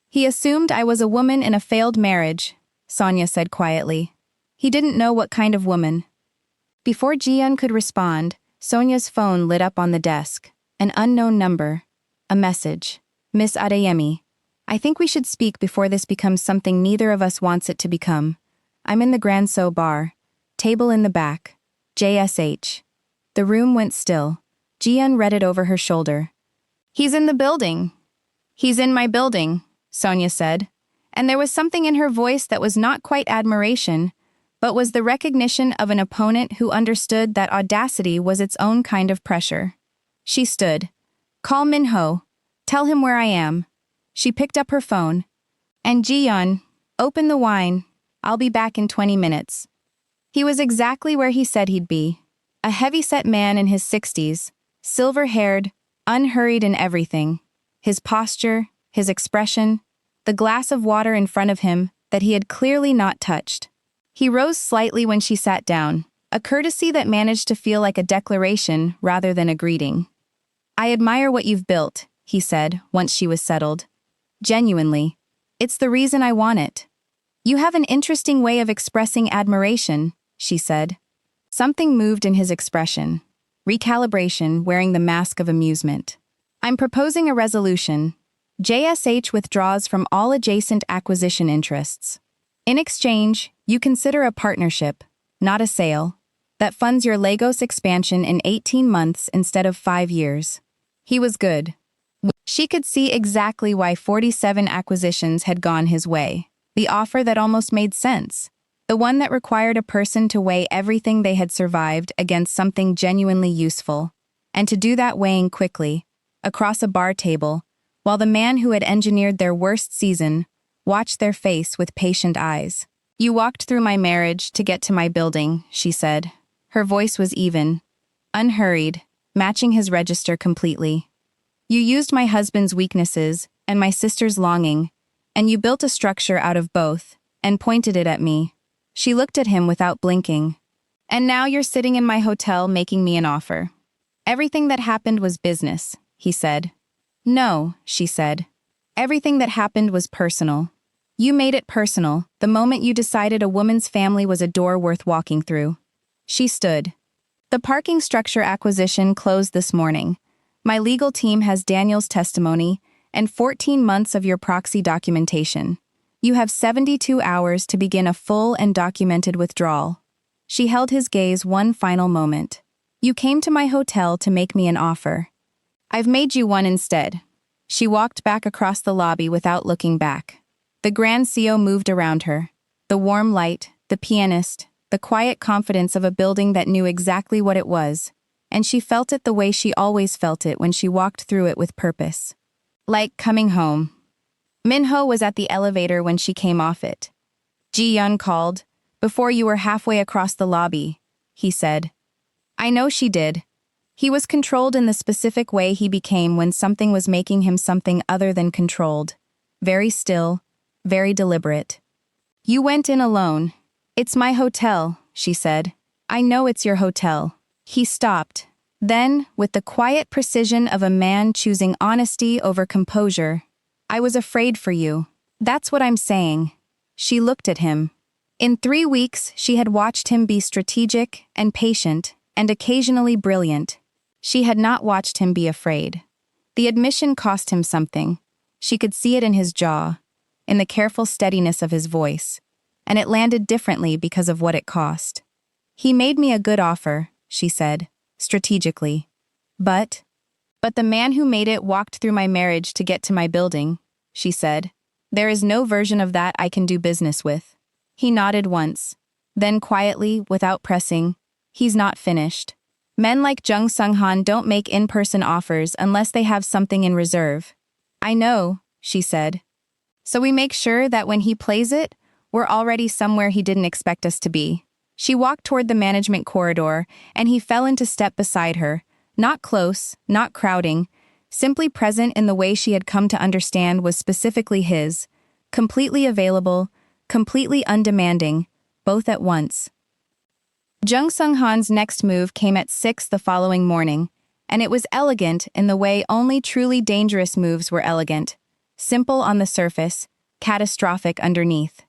He assumed I was a woman in a failed marriage, Sonia said quietly. He didn't know what kind of woman. Before Ji-yeon could respond, Sonia's phone lit up on the desk. An unknown number. A message. Miss Adeyemi. I think we should speak before this becomes something neither of us wants it to become. I'm in the Grand Seoul bar. Table in the back. JSH. The room went still. Ji-yeon read it over her shoulder. He's in the building. He's in my building, Sonia said, and there was something in her voice that was not quite admiration, but was the recognition of an opponent who understood that audacity was its own kind of pressure. She stood. Call Minho. Tell him where I am. She picked up her phone. And Ji-yeon, open the wine. I'll be back in 20 minutes. He was exactly where he said he'd be. A heavy-set man in his 60s, silver-haired, unhurried in everything. His posture, his expression, the glass of water in front of him that he had clearly not touched. He rose slightly when she sat down, a courtesy that managed to feel like a declaration rather than a greeting. I admire what you've built, he said, once she was settled. Genuinely. It's the reason I want it. You have an interesting way of expressing admiration, she said. Something moved in his expression. Recalibration wearing the mask of amusement. I'm proposing a resolution. JSH withdraws from all adjacent acquisition interests. In exchange, you consider a partnership, not a sale, that funds your Lagos expansion in 18 months instead of 5 years. He was good. She could see exactly why 47 acquisitions had gone his way. The offer that almost made sense. The one that required a person to weigh everything they had survived against something genuinely useful, and to do that weighing quickly, across a bar table, while the man who had engineered their worst season watched their face with patient eyes. You walked through my marriage to get to my building, she said. Her voice was even, unhurried, matching his register completely. You used my husband's weaknesses and my sister's longing, and you built a structure out of both, and pointed it at me. She looked at him without blinking. And now you're sitting in my hotel making me an offer. Everything that happened was business, he said. No, she said. Everything that happened was personal. You made it personal the moment you decided a woman's family was a door worth walking through. She stood. The parking structure acquisition closed this morning. My legal team has Daniel's testimony and 14 months of your proxy documentation. You have 72 hours to begin a full and documented withdrawal. She held his gaze one final moment. You came to my hotel to make me an offer. I've made you one instead. She walked back across the lobby without looking back. The Grand CO moved around her. The warm light, the pianist, the quiet confidence of a building that knew exactly what it was, and she felt it the way she always felt it when she walked through it with purpose. Like coming home. Minho was at the elevator when she came off it. Ji-yeon called. Before you were halfway across the lobby, he said. I know she did. He was controlled in the specific way he became when something was making him something other than controlled. Very still, very deliberate. You went in alone. It's my hotel, she said. I know it's your hotel. He stopped. Then, with the quiet precision of a man choosing honesty over composure, I was afraid for you. That's what I'm saying. She looked at him. In 3 weeks, she had watched him be strategic and patient and occasionally brilliant. She had not watched him be afraid. The admission cost him something. She could see it in his jaw, in the careful steadiness of his voice, and it landed differently because of what it cost. He made me a good offer, she said, strategically. But the man who made it walked through my marriage to get to my building, she said. There is no version of that I can do business with. He nodded once. Then quietly, without pressing, he's not finished. Men like Jung Sung-han don't make in-person offers unless they have something in reserve. I know, she said. So we make sure that when he plays it, we're already somewhere he didn't expect us to be. She walked toward the management corridor, and he fell into step beside her, not close, not crowding, simply present in the way she had come to understand was specifically his, completely available, completely undemanding, both at once. Jung Sung-han's next move came at 6 the following morning, and it was elegant in the way only truly dangerous moves were elegant, simple on the surface, catastrophic underneath.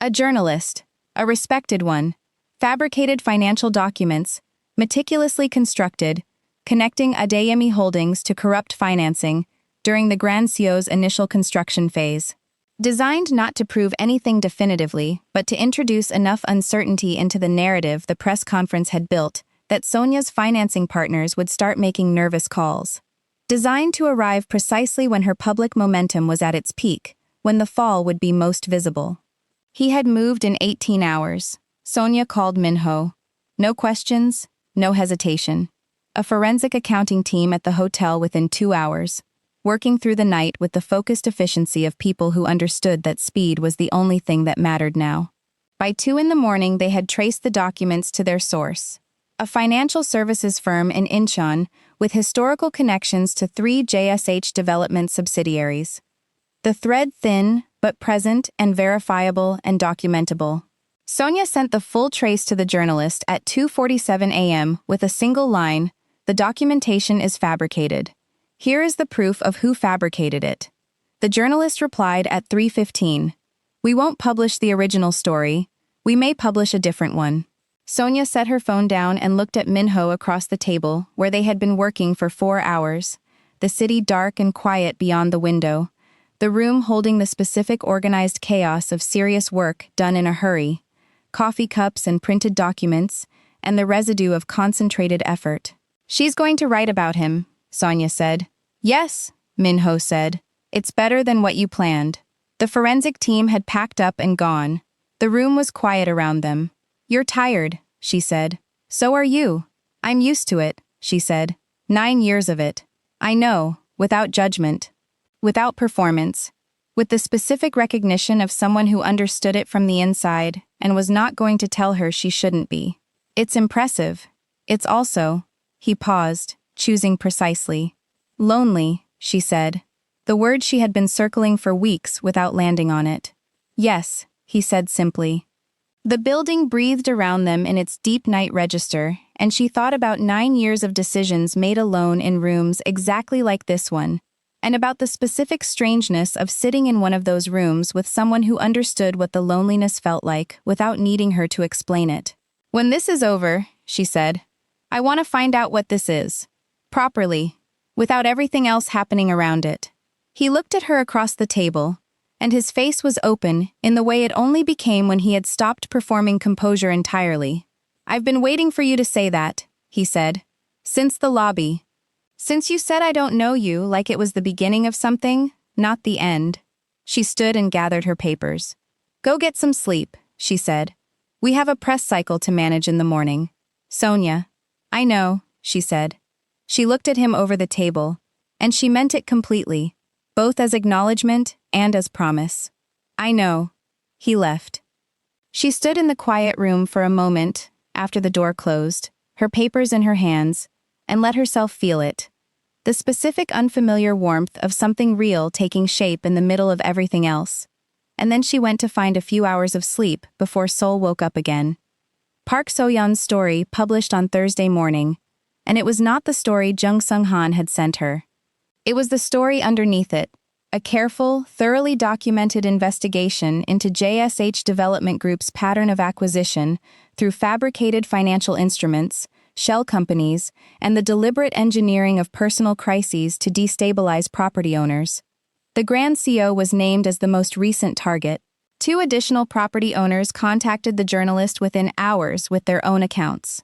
A journalist, a respected one, fabricated financial documents, meticulously constructed, connecting Adeyemi Holdings to corrupt financing during the Grand Sio's initial construction phase. Designed not to prove anything definitively, but to introduce enough uncertainty into the narrative the press conference had built that Sonia's financing partners would start making nervous calls. Designed to arrive precisely when her public momentum was at its peak, when the fall would be most visible. He had moved in 18 hours. Sonia called Minho. No questions, no hesitation. A forensic accounting team at the hotel within 2 hours. working through the night with the focused efficiency of people who understood that speed was the only thing that mattered now. By 2 in the morning, they had traced the documents to their source, a financial services firm in Incheon with historical connections to 3 JSH development subsidiaries. The thread thin, but present and verifiable and documentable. Sonia sent the full trace to the journalist at 2:47 a.m. with a single line, "The documentation is fabricated. Here is the proof of who fabricated it." The journalist replied at 3:15, "We won't publish the original story. We may publish a different one." Sonia set her phone down and looked at Minho across the table, where they had been working for 4 hours, the city dark and quiet beyond the window, the room holding the specific organized chaos of serious work done in a hurry, coffee cups and printed documents, and the residue of concentrated effort. "She's going to write about him," Sonia said. "Yes," Minho said. "It's better than what you planned." The forensic team had packed up and gone. The room was quiet around them. "You're tired," she said. "So are you." "I'm used to it," she said. 9 years of it. "I know, without judgment. Without performance. With the specific recognition of someone who understood it from the inside and was not going to tell her she shouldn't be. It's impressive. It's also," he paused, choosing precisely. "Lonely," she said. The word she had been circling for weeks without landing on it. "Yes," he said simply. The building breathed around them in its deep night register, and she thought about 9 years of decisions made alone in rooms exactly like this one, and about the specific strangeness of sitting in one of those rooms with someone who understood what the loneliness felt like without needing her to explain it. "When this is over," she said, "I want to find out what this is. Properly, without everything else happening around it." He looked at her across the table, and his face was open in the way it only became when he had stopped performing composure entirely. "I've been waiting for you to say that," he said. "Since the lobby. Since you said I don't know you like it was the beginning of something, not the end." She stood and gathered her papers. "Go get some sleep," she said. "We have a press cycle to manage in the morning." "Sonia." "I know," she said. She looked at him over the table, and she meant it completely, both as acknowledgement and as promise. "I know." He left. She stood in the quiet room for a moment after the door closed, her papers in her hands, and let herself feel it. The specific unfamiliar warmth of something real taking shape in the middle of everything else. And then she went to find a few hours of sleep before Seoul woke up again. Park So-yeon's story published on Thursday morning, and it was not the story Jung Sung-han had sent her. It was the story underneath it, a careful, thoroughly documented investigation into JSH Development Group's pattern of acquisition through fabricated financial instruments, shell companies, and the deliberate engineering of personal crises to destabilize property owners. The Grand CO was named as the most recent target. 2 additional property owners contacted the journalist within hours with their own accounts.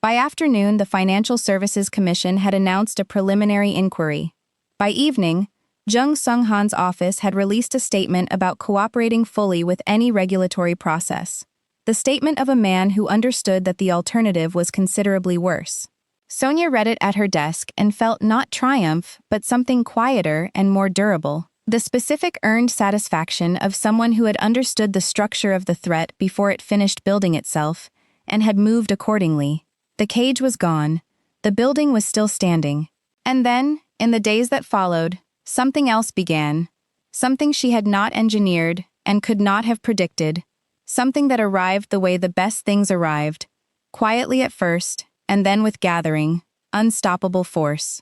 By afternoon, the Financial Services Commission had announced a preliminary inquiry. By evening, Jung Sung-han's office had released a statement about cooperating fully with any regulatory process. The statement of a man who understood that the alternative was considerably worse. Sonia read it at her desk and felt not triumph, but something quieter and more durable. The specific earned satisfaction of someone who had understood the structure of the threat before it finished building itself, and had moved accordingly. The cage was gone. The building was still standing. And then, in the days that followed, something else began. Something she had not engineered and could not have predicted. Something that arrived the way the best things arrived, quietly at first, and then with gathering, unstoppable force.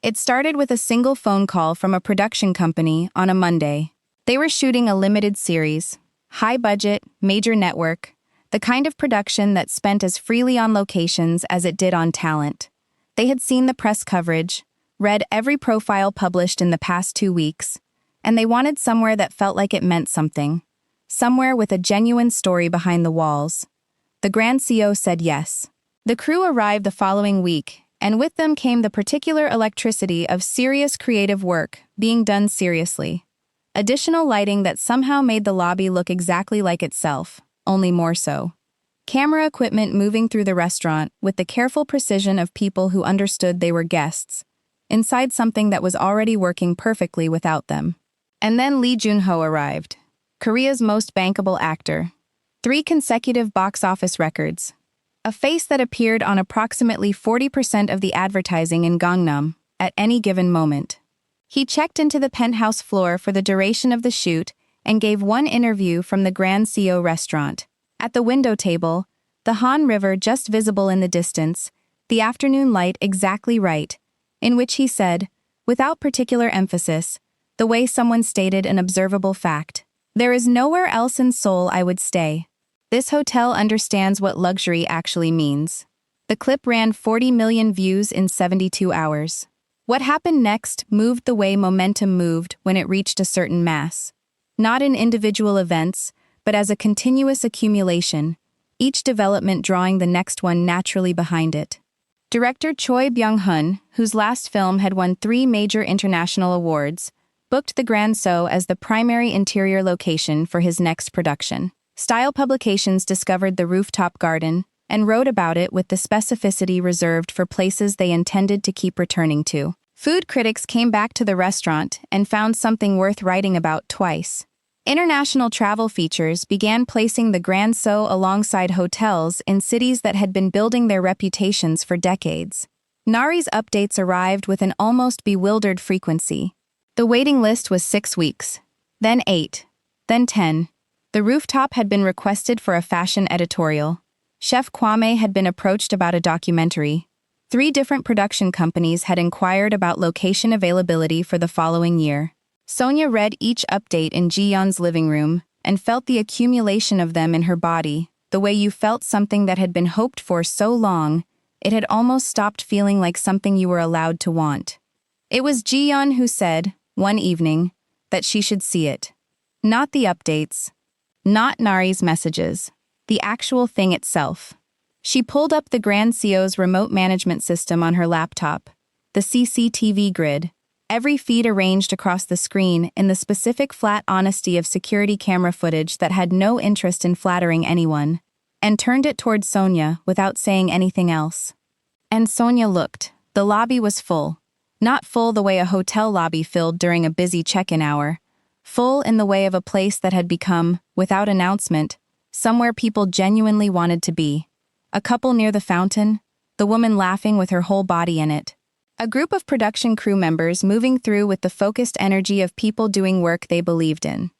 It started with a single phone call from a production company on a Monday. They were shooting a limited series, high-budget, major network, the kind of production that spent as freely on locations as it did on talent. They had seen the press coverage, read every profile published in the past 2 weeks, and they wanted somewhere that felt like it meant something. Somewhere with a genuine story behind the walls. The Grand CO said yes. The crew arrived the following week, and with them came the particular electricity of serious creative work being done seriously. Additional lighting that somehow made the lobby look exactly like itself, only more so. Camera equipment moving through the restaurant with the careful precision of people who understood they were guests. inside something that was already working perfectly without them. And then Lee Jun-ho arrived, Korea's most bankable actor. 3 consecutive box office records. A face that appeared on approximately 40% of the advertising in Gangnam at any given moment. He checked into the penthouse floor for the duration of the shoot and gave one interview from the Grand Seoul restaurant. At the window table, the Han River just visible in the distance, the afternoon light exactly right, in which he said, without particular emphasis, the way someone stated an observable fact, "There is nowhere else in Seoul I would stay. This hotel understands what luxury actually means." The clip ran 40 million views in 72 hours. What happened next moved the way momentum moved when it reached a certain mass. Not in individual events, but as a continuous accumulation, each development drawing the next one naturally behind it. Director Choi Byung-hun, whose last film had won 3 major international awards, booked the Grand Seoul as the primary interior location for his next production. Style publications discovered the rooftop garden and wrote about it with the specificity reserved for places they intended to keep returning to. Food critics came back to the restaurant and found something worth writing about twice. International travel features began placing the Grand Seoul alongside hotels in cities that had been building their reputations for decades. Nari's updates arrived with an almost bewildered frequency. The waiting list was 6 weeks, then 8, then 10. The rooftop had been requested for a fashion editorial. Chef Kwame had been approached about a documentary. 3 different production companies had inquired about location availability for the following year. Sonia read each update in Ji-yeon's living room and felt the accumulation of them in her body, the way you felt something that had been hoped for so long, it had almost stopped feeling like something you were allowed to want. It was Ji-yeon who said, one evening, that she should see it. Not the updates. Not Nari's messages. The actual thing itself. She pulled up the Grand Seoul's remote management system on her laptop, the CCTV grid, every feed arranged across the screen in the specific flat honesty of security camera footage that had no interest in flattering anyone, and turned it toward Sonia without saying anything else. And Sonia looked. The lobby was full. Not full the way a hotel lobby filled during a busy check-in hour, full in the way of a place that had become, without announcement, somewhere people genuinely wanted to be. A couple near the fountain, the woman laughing with her whole body in it. A group of production crew members moving through with the focused energy of people doing work they believed in.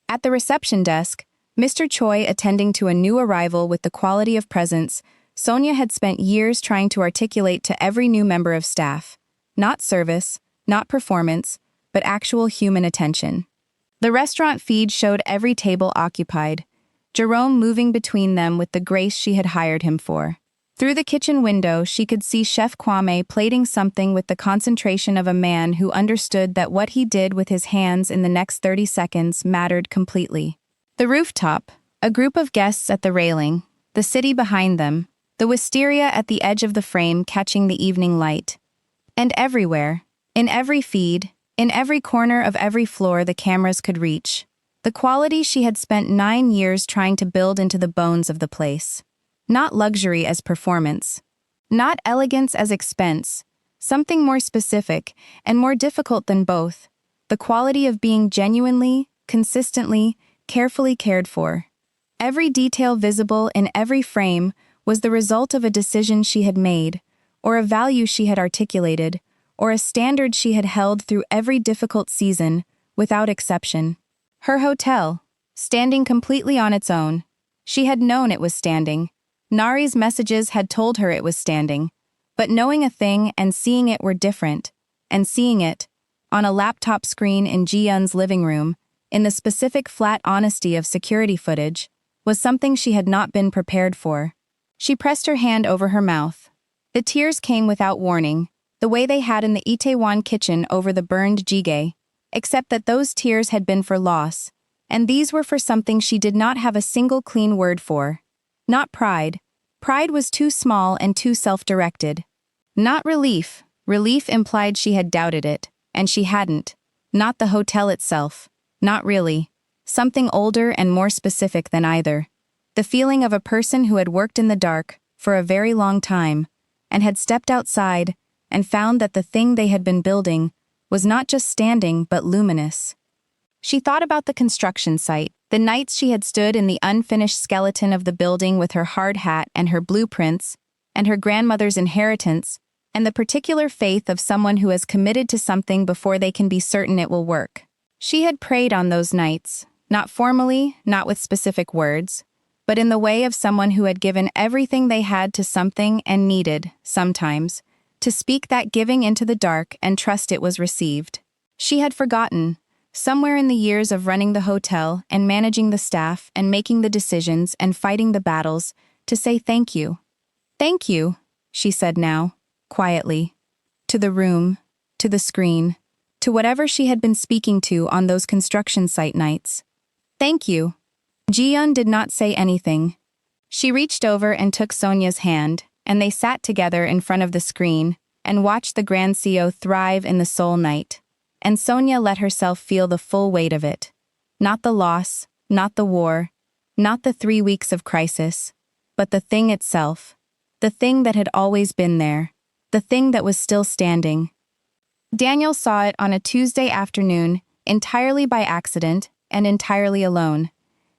At the reception desk, Mr. Choi attending to a new arrival with the quality of presence Sonia had spent years trying to articulate to every new member of staff. Not service, not performance, but actual human attention. The restaurant feed showed every table occupied, Jerome moving between them with the grace she had hired him for. Through the kitchen window, she could see Chef Kwame plating something with the concentration of a man who understood that what he did with his hands in the next 30 seconds mattered completely. The rooftop, a group of guests at the railing, the city behind them, the wisteria at the edge of the frame catching the evening light. And everywhere, in every feed, in every corner of every floor the cameras could reach, the quality she had spent 9 years trying to build into the bones of the place. Not luxury as performance. Not elegance as expense. Something more specific and more difficult than both. The quality of being genuinely, consistently, carefully cared for. Every detail visible in every frame was the result of a decision she had made, or a value she had articulated, or a standard she had held through every difficult season, without exception. Her hotel, standing completely on its own. She had known it was standing. Nari's messages had told her it was standing, but knowing a thing and seeing it were different, and seeing it, on a laptop screen in Ji-yeon's living room, in the specific flat honesty of security footage, was something she had not been prepared for. She pressed her hand over her mouth. The tears came without warning, the way they had in the Itaewon kitchen over the burned jjigae, except that those tears had been for loss, and these were for something she did not have a single clean word for. Not pride. Pride was too small and too self-directed. Not relief. Relief implied she had doubted it, and she hadn't. Not the hotel itself. Not really. Something older and more specific than either. The feeling of a person who had worked in the dark for a very long time, and had stepped outside, and found that the thing they had been building was not just standing but luminous. She thought about the construction site, the nights she had stood in the unfinished skeleton of the building with her hard hat and her blueprints, and her grandmother's inheritance, and the particular faith of someone who has committed to something before they can be certain it will work. She had prayed on those nights, not formally, not with specific words, but in the way of someone who had given everything they had to something and needed, sometimes, to speak that giving into the dark and trust it was received. She had forgotten, somewhere in the years of running the hotel and managing the staff and making the decisions and fighting the battles, to say thank you. Thank you, she said now, quietly. To the room, to the screen, to whatever she had been speaking to on those construction site nights. Thank you. Ji-yeon did not say anything. She reached over and took Sonia's hand, and they sat together in front of the screen and watched the Grand Seo thrive in the Seoul night. And Sonia let herself feel the full weight of it. Not the loss, not the war, not the 3 weeks of crisis, but the thing itself, the thing that had always been there, the thing that was still standing. Daniel saw it on a Tuesday afternoon, entirely by accident and entirely alone.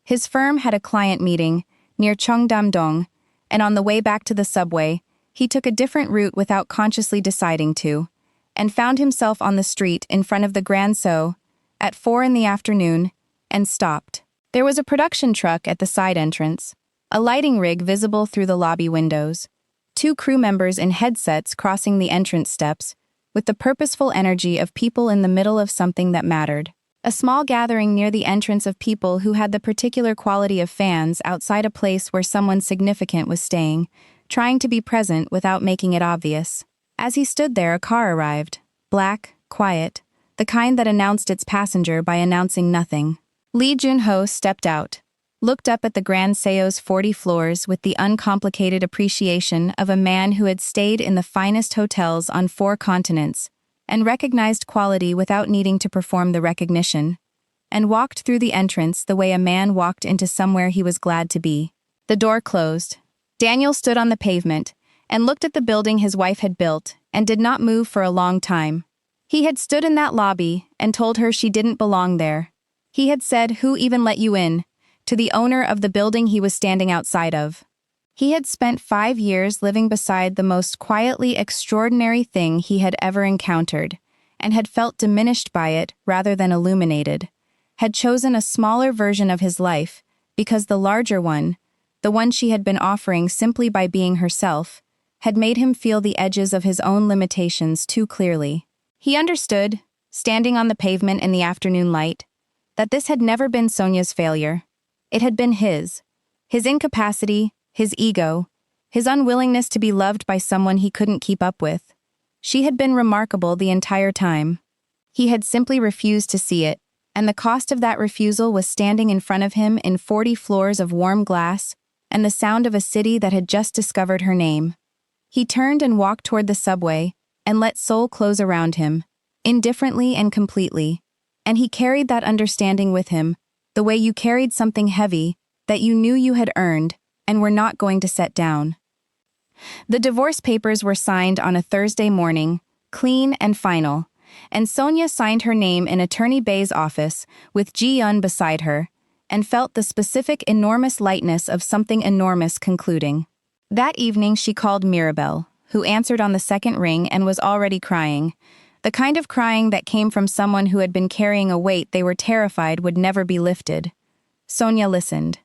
His firm had a client meeting near Cheongdam-dong, and on the way back to the subway, he took a different route without consciously deciding to, and found himself on the street in front of the Grand Seo at 4 p.m, and stopped. There was a production truck at the side entrance, a lighting rig visible through the lobby windows, 2 crew members in headsets crossing the entrance steps, with the purposeful energy of people in the middle of something that mattered. A small gathering near the entrance of people who had the particular quality of fans outside a place where someone significant was staying, trying to be present without making it obvious. As he stood there, a car arrived, black, quiet, the kind that announced its passenger by announcing nothing. Lee Jun-ho stepped out, looked up at the Grand Seo's 40 floors with the uncomplicated appreciation of a man who had stayed in the finest hotels on 4 continents, and recognized quality without needing to perform the recognition, and walked through the entrance the way a man walked into somewhere he was glad to be. The door closed. Daniel stood on the pavement and looked at the building his wife had built and did not move for a long time. He had stood in that lobby and told her she didn't belong there. He had said, "Who even let you in?" to the owner of the building he was standing outside of. He had spent 5 years living beside the most quietly extraordinary thing he had ever encountered, and had felt diminished by it rather than illuminated, had chosen a smaller version of his life, because the larger one, the one she had been offering simply by being herself, had made him feel the edges of his own limitations too clearly. He understood, standing on the pavement in the afternoon light, that this had never been Sonia's failure. It had been his incapacity, his ego, his unwillingness to be loved by someone he couldn't keep up with. She had been remarkable the entire time. He had simply refused to see it, and the cost of that refusal was standing in front of him in 40 floors of warm glass and the sound of a city that had just discovered her name. He turned and walked toward the subway and let Seoul close around him, indifferently and completely, and he carried that understanding with him, the way you carried something heavy that you knew you had earned and were not going to set down. The divorce papers were signed on a Thursday morning, clean and final, and Sonia signed her name in Attorney Bay's office with Ji-yeon beside her, and felt the specific enormous lightness of something enormous concluding. That evening she called Mirabelle, who answered on the second ring and was already crying, the kind of crying that came from someone who had been carrying a weight they were terrified would never be lifted. Sonia listened.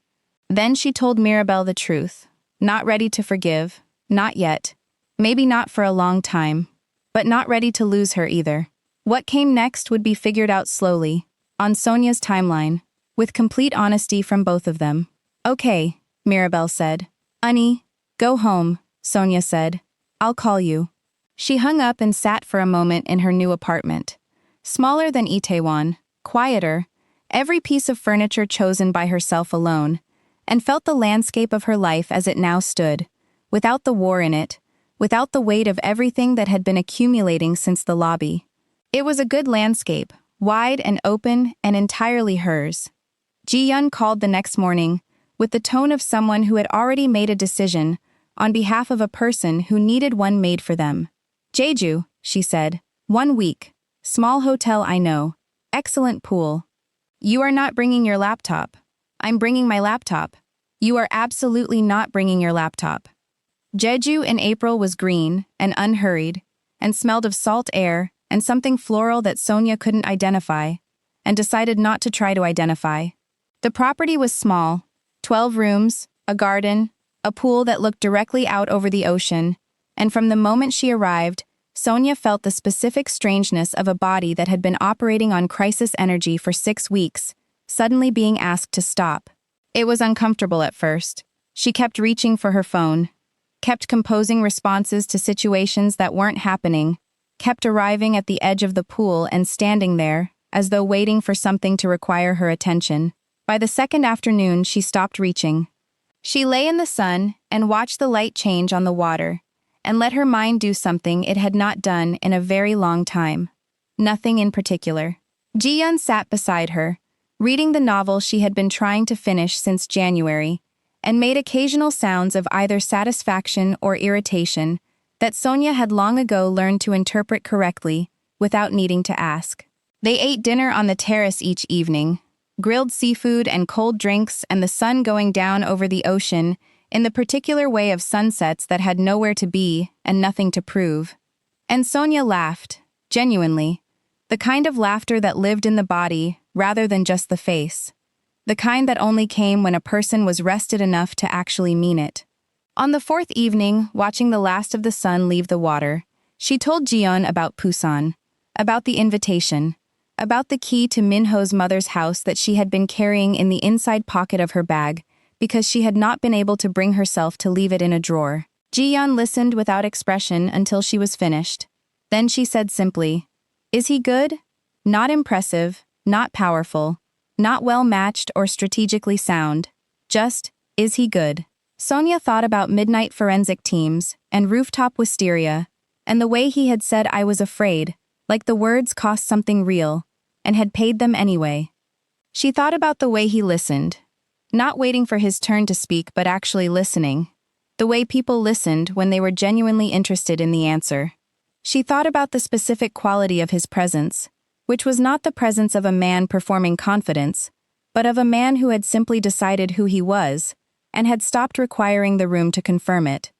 Then she told Mirabelle the truth, not ready to forgive, not yet, maybe not for a long time, but not ready to lose her either. What came next would be figured out slowly, on Sonia's timeline, with complete honesty from both of them. "Okay," Mirabelle said. "Honey, go home," Sonia said. "I'll call you." She hung up and sat for a moment in her new apartment. Smaller than Itaewon, quieter, every piece of furniture chosen by herself alone, and felt the landscape of her life as it now stood, without the war in it, without the weight of everything that had been accumulating since the lobby. It was a good landscape, wide and open and entirely hers. Ji-yeon called the next morning, with the tone of someone who had already made a decision on behalf of a person who needed one made for them. Jeju, she said. 1 week. Small hotel I know. Excellent pool. You are not bringing your laptop. I'm bringing my laptop. You are absolutely not bringing your laptop. Jeju in April was green and unhurried, and smelled of salt air and something floral that Sonia couldn't identify, and decided not to try to identify. The property was small, 12 rooms, a garden, a pool that looked directly out over the ocean, and from the moment she arrived, Sonia felt the specific strangeness of a body that had been operating on crisis energy for 6 weeks, suddenly being asked to stop. It was uncomfortable at first. She kept reaching for her phone, kept composing responses to situations that weren't happening, kept arriving at the edge of the pool and standing there, as though waiting for something to require her attention. By the second afternoon, she stopped reaching. She lay in the sun and watched the light change on the water, and let her mind do something it had not done in a very long time. Nothing in particular. Ji-yeon sat beside her, reading the novel she had been trying to finish since January, and made occasional sounds of either satisfaction or irritation that Sonia had long ago learned to interpret correctly without needing to ask. They ate dinner on the terrace each evening, grilled seafood and cold drinks and the sun going down over the ocean in the particular way of sunsets that had nowhere to be and nothing to prove. And Sonia laughed, genuinely, the kind of laughter that lived in the body rather than just the face, the kind that only came when a person was rested enough to actually mean it. On the 4th evening, watching the last of the sun leave the water, she told Ji-yeon about Busan, about the invitation, about the key to Minho's mother's house that she had been carrying in the inside pocket of her bag because she had not been able to bring herself to leave it in a drawer. Ji-yeon listened without expression until she was finished. Then she said simply, "Is he good? Not impressive, not powerful, not well-matched or strategically sound. Just, is he good?" Sonia thought about midnight forensic teams and rooftop wisteria, and the way he had said "I was afraid," like the words cost something real, and had paid them anyway. She thought about the way he listened, not waiting for his turn to speak but actually listening, the way people listened when they were genuinely interested in the answer. She thought about the specific quality of his presence, which was not the presence of a man performing confidence, but of a man who had simply decided who he was, and had stopped requiring the room to confirm it.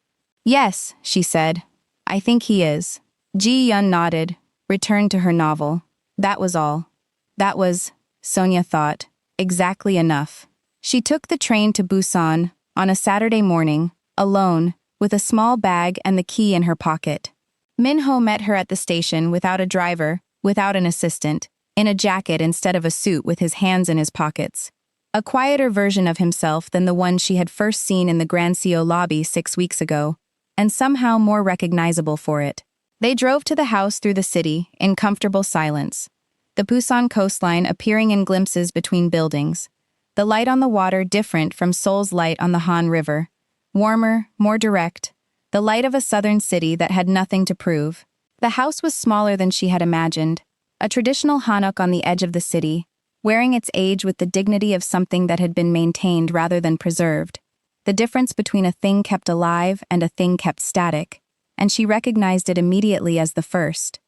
"Yes," she said, "I think he is." Ji-yeon nodded, returned to her novel. That was all. That was, Sonia thought, exactly enough. She took the train to Busan on a Saturday morning, alone, with a small bag and the key in her pocket. Minho met her at the station without a driver, without an assistant, in a jacket instead of a suit with his hands in his pockets. A quieter version of himself than the one she had first seen in the Grand Seoul lobby 6 weeks ago, and somehow more recognizable for it. They drove to the house through the city in comfortable silence, the Busan coastline appearing in glimpses between buildings, the light on the water different from Seoul's light on the Han River, warmer, more direct, the light of a southern city that had nothing to prove. The house was smaller than she had imagined, a traditional hanok on the edge of the city, wearing its age with the dignity of something that had been maintained rather than preserved, the difference between a thing kept alive and a thing kept static, and she recognized it immediately as the first.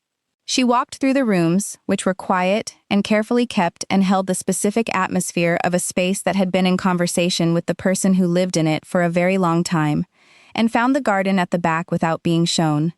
She walked through the rooms, which were quiet and carefully kept and held the specific atmosphere of a space that had been in conversation with the person who lived in it for a very long time, and found the garden at the back without being shown.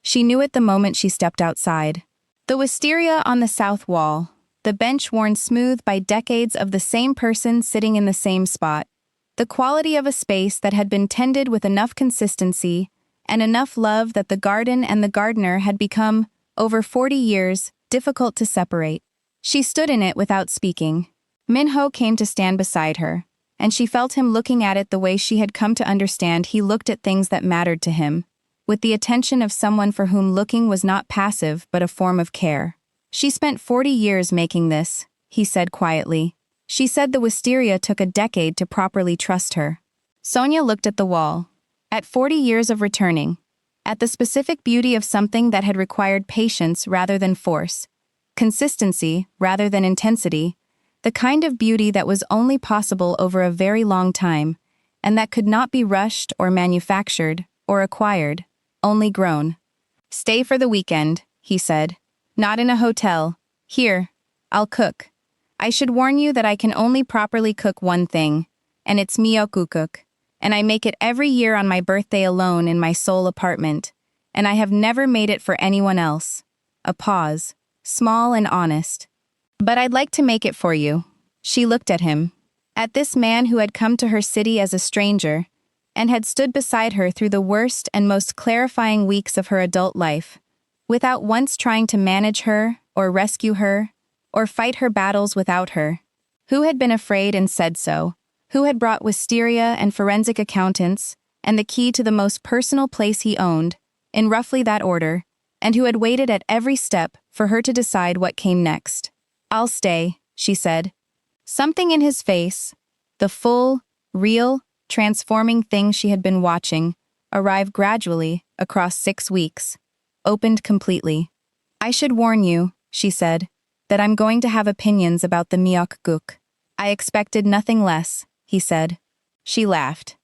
She knew it the moment she stepped outside. The wisteria on the south wall, the bench worn smooth by decades of the same person sitting in the same spot, the quality of a space that had been tended with enough consistency and enough love that the garden and the gardener had become, over 40 years, difficult to separate. She stood in it without speaking. Minho came to stand beside her, and she felt him looking at it the way she had come to understand he looked at things that mattered to him, with the attention of someone for whom looking was not passive but a form of care. "She spent 40 years making this," he said quietly. She said the wisteria took a decade to properly trust her. Sonia looked at the wall. At 40 years of returning, at the specific beauty of something that had required patience rather than force, consistency rather than intensity, the kind of beauty that was only possible over a very long time, and that could not be rushed or manufactured or acquired, only grown. Stay for the weekend, he said. Not in a hotel. Here, I'll cook. I should warn you that I can only properly cook one thing, and it's miokukuk, and I make it every year on my birthday alone in my Seoul apartment, and I have never made it for anyone else. A pause, small and honest. But I'd like to make it for you. She looked at him. At this man who had come to her city as a stranger, and had stood beside her through the worst and most clarifying weeks of her adult life, without once trying to manage her, or rescue her, or fight her battles without her. Who had been afraid and said so, who had brought wisteria and forensic accountants, and the key to the most personal place he owned, in roughly that order, and who had waited at every step for her to decide what came next. I'll stay, she said. Something in his face, the full, real, transforming thing she had been watching, arrived gradually across 6 weeks, opened completely. I should warn you, she said, that I'm going to have opinions about the myeokguk. I expected nothing less, he said. She laughed.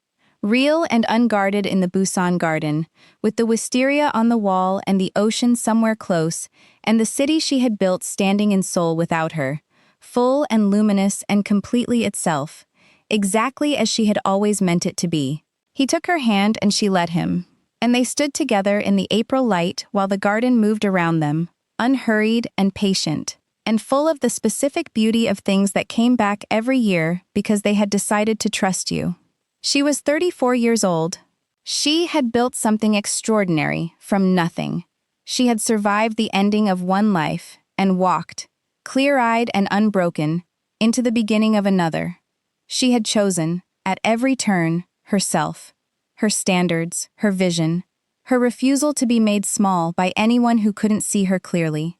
Real and unguarded in the Busan garden, with the wisteria on the wall and the ocean somewhere close, and the city she had built standing in Seoul without her, full and luminous and completely itself, exactly as she had always meant it to be. He took her hand and she led him, and they stood together in the April light while the garden moved around them, unhurried and patient, and full of the specific beauty of things that came back every year because they had decided to trust you. She was 34 years old. She had built something extraordinary from nothing. She had survived the ending of one life and walked, clear-eyed and unbroken, into the beginning of another. She had chosen, at every turn, herself, her standards, her vision, her refusal to be made small by anyone who couldn't see her clearly.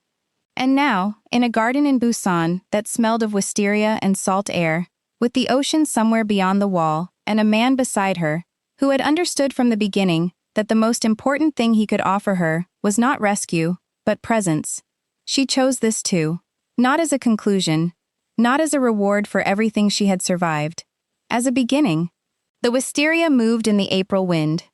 And now, in a garden in Busan that smelled of wisteria and salt air, with the ocean somewhere beyond the wall, and a man beside her, who had understood from the beginning that the most important thing he could offer her was not rescue, but presence. She chose this too, not as a conclusion, not as a reward for everything she had survived, as a beginning. The wisteria moved in the April wind,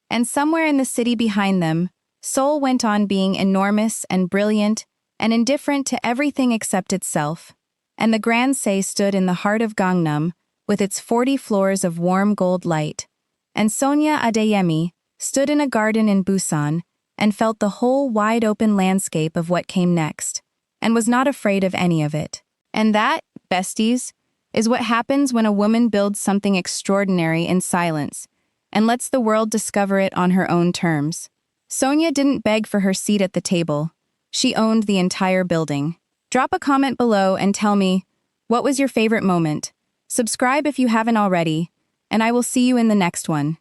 and somewhere in the city behind them, Seoul went on being enormous and brilliant and indifferent to everything except itself, and the Grand Sei stood in the heart of Gangnam, with its 40 floors of warm gold light, and Sonia Adeyemi stood in a garden in Busan and felt the whole wide-open landscape of what came next, and was not afraid of any of it. And that, besties, is what happens when a woman builds something extraordinary in silence and lets the world discover it on her own terms. Sonia didn't beg for her seat at the table. She owned the entire building. Drop a comment below and tell me, what was your favorite moment? Subscribe if you haven't already, and I will see you in the next one.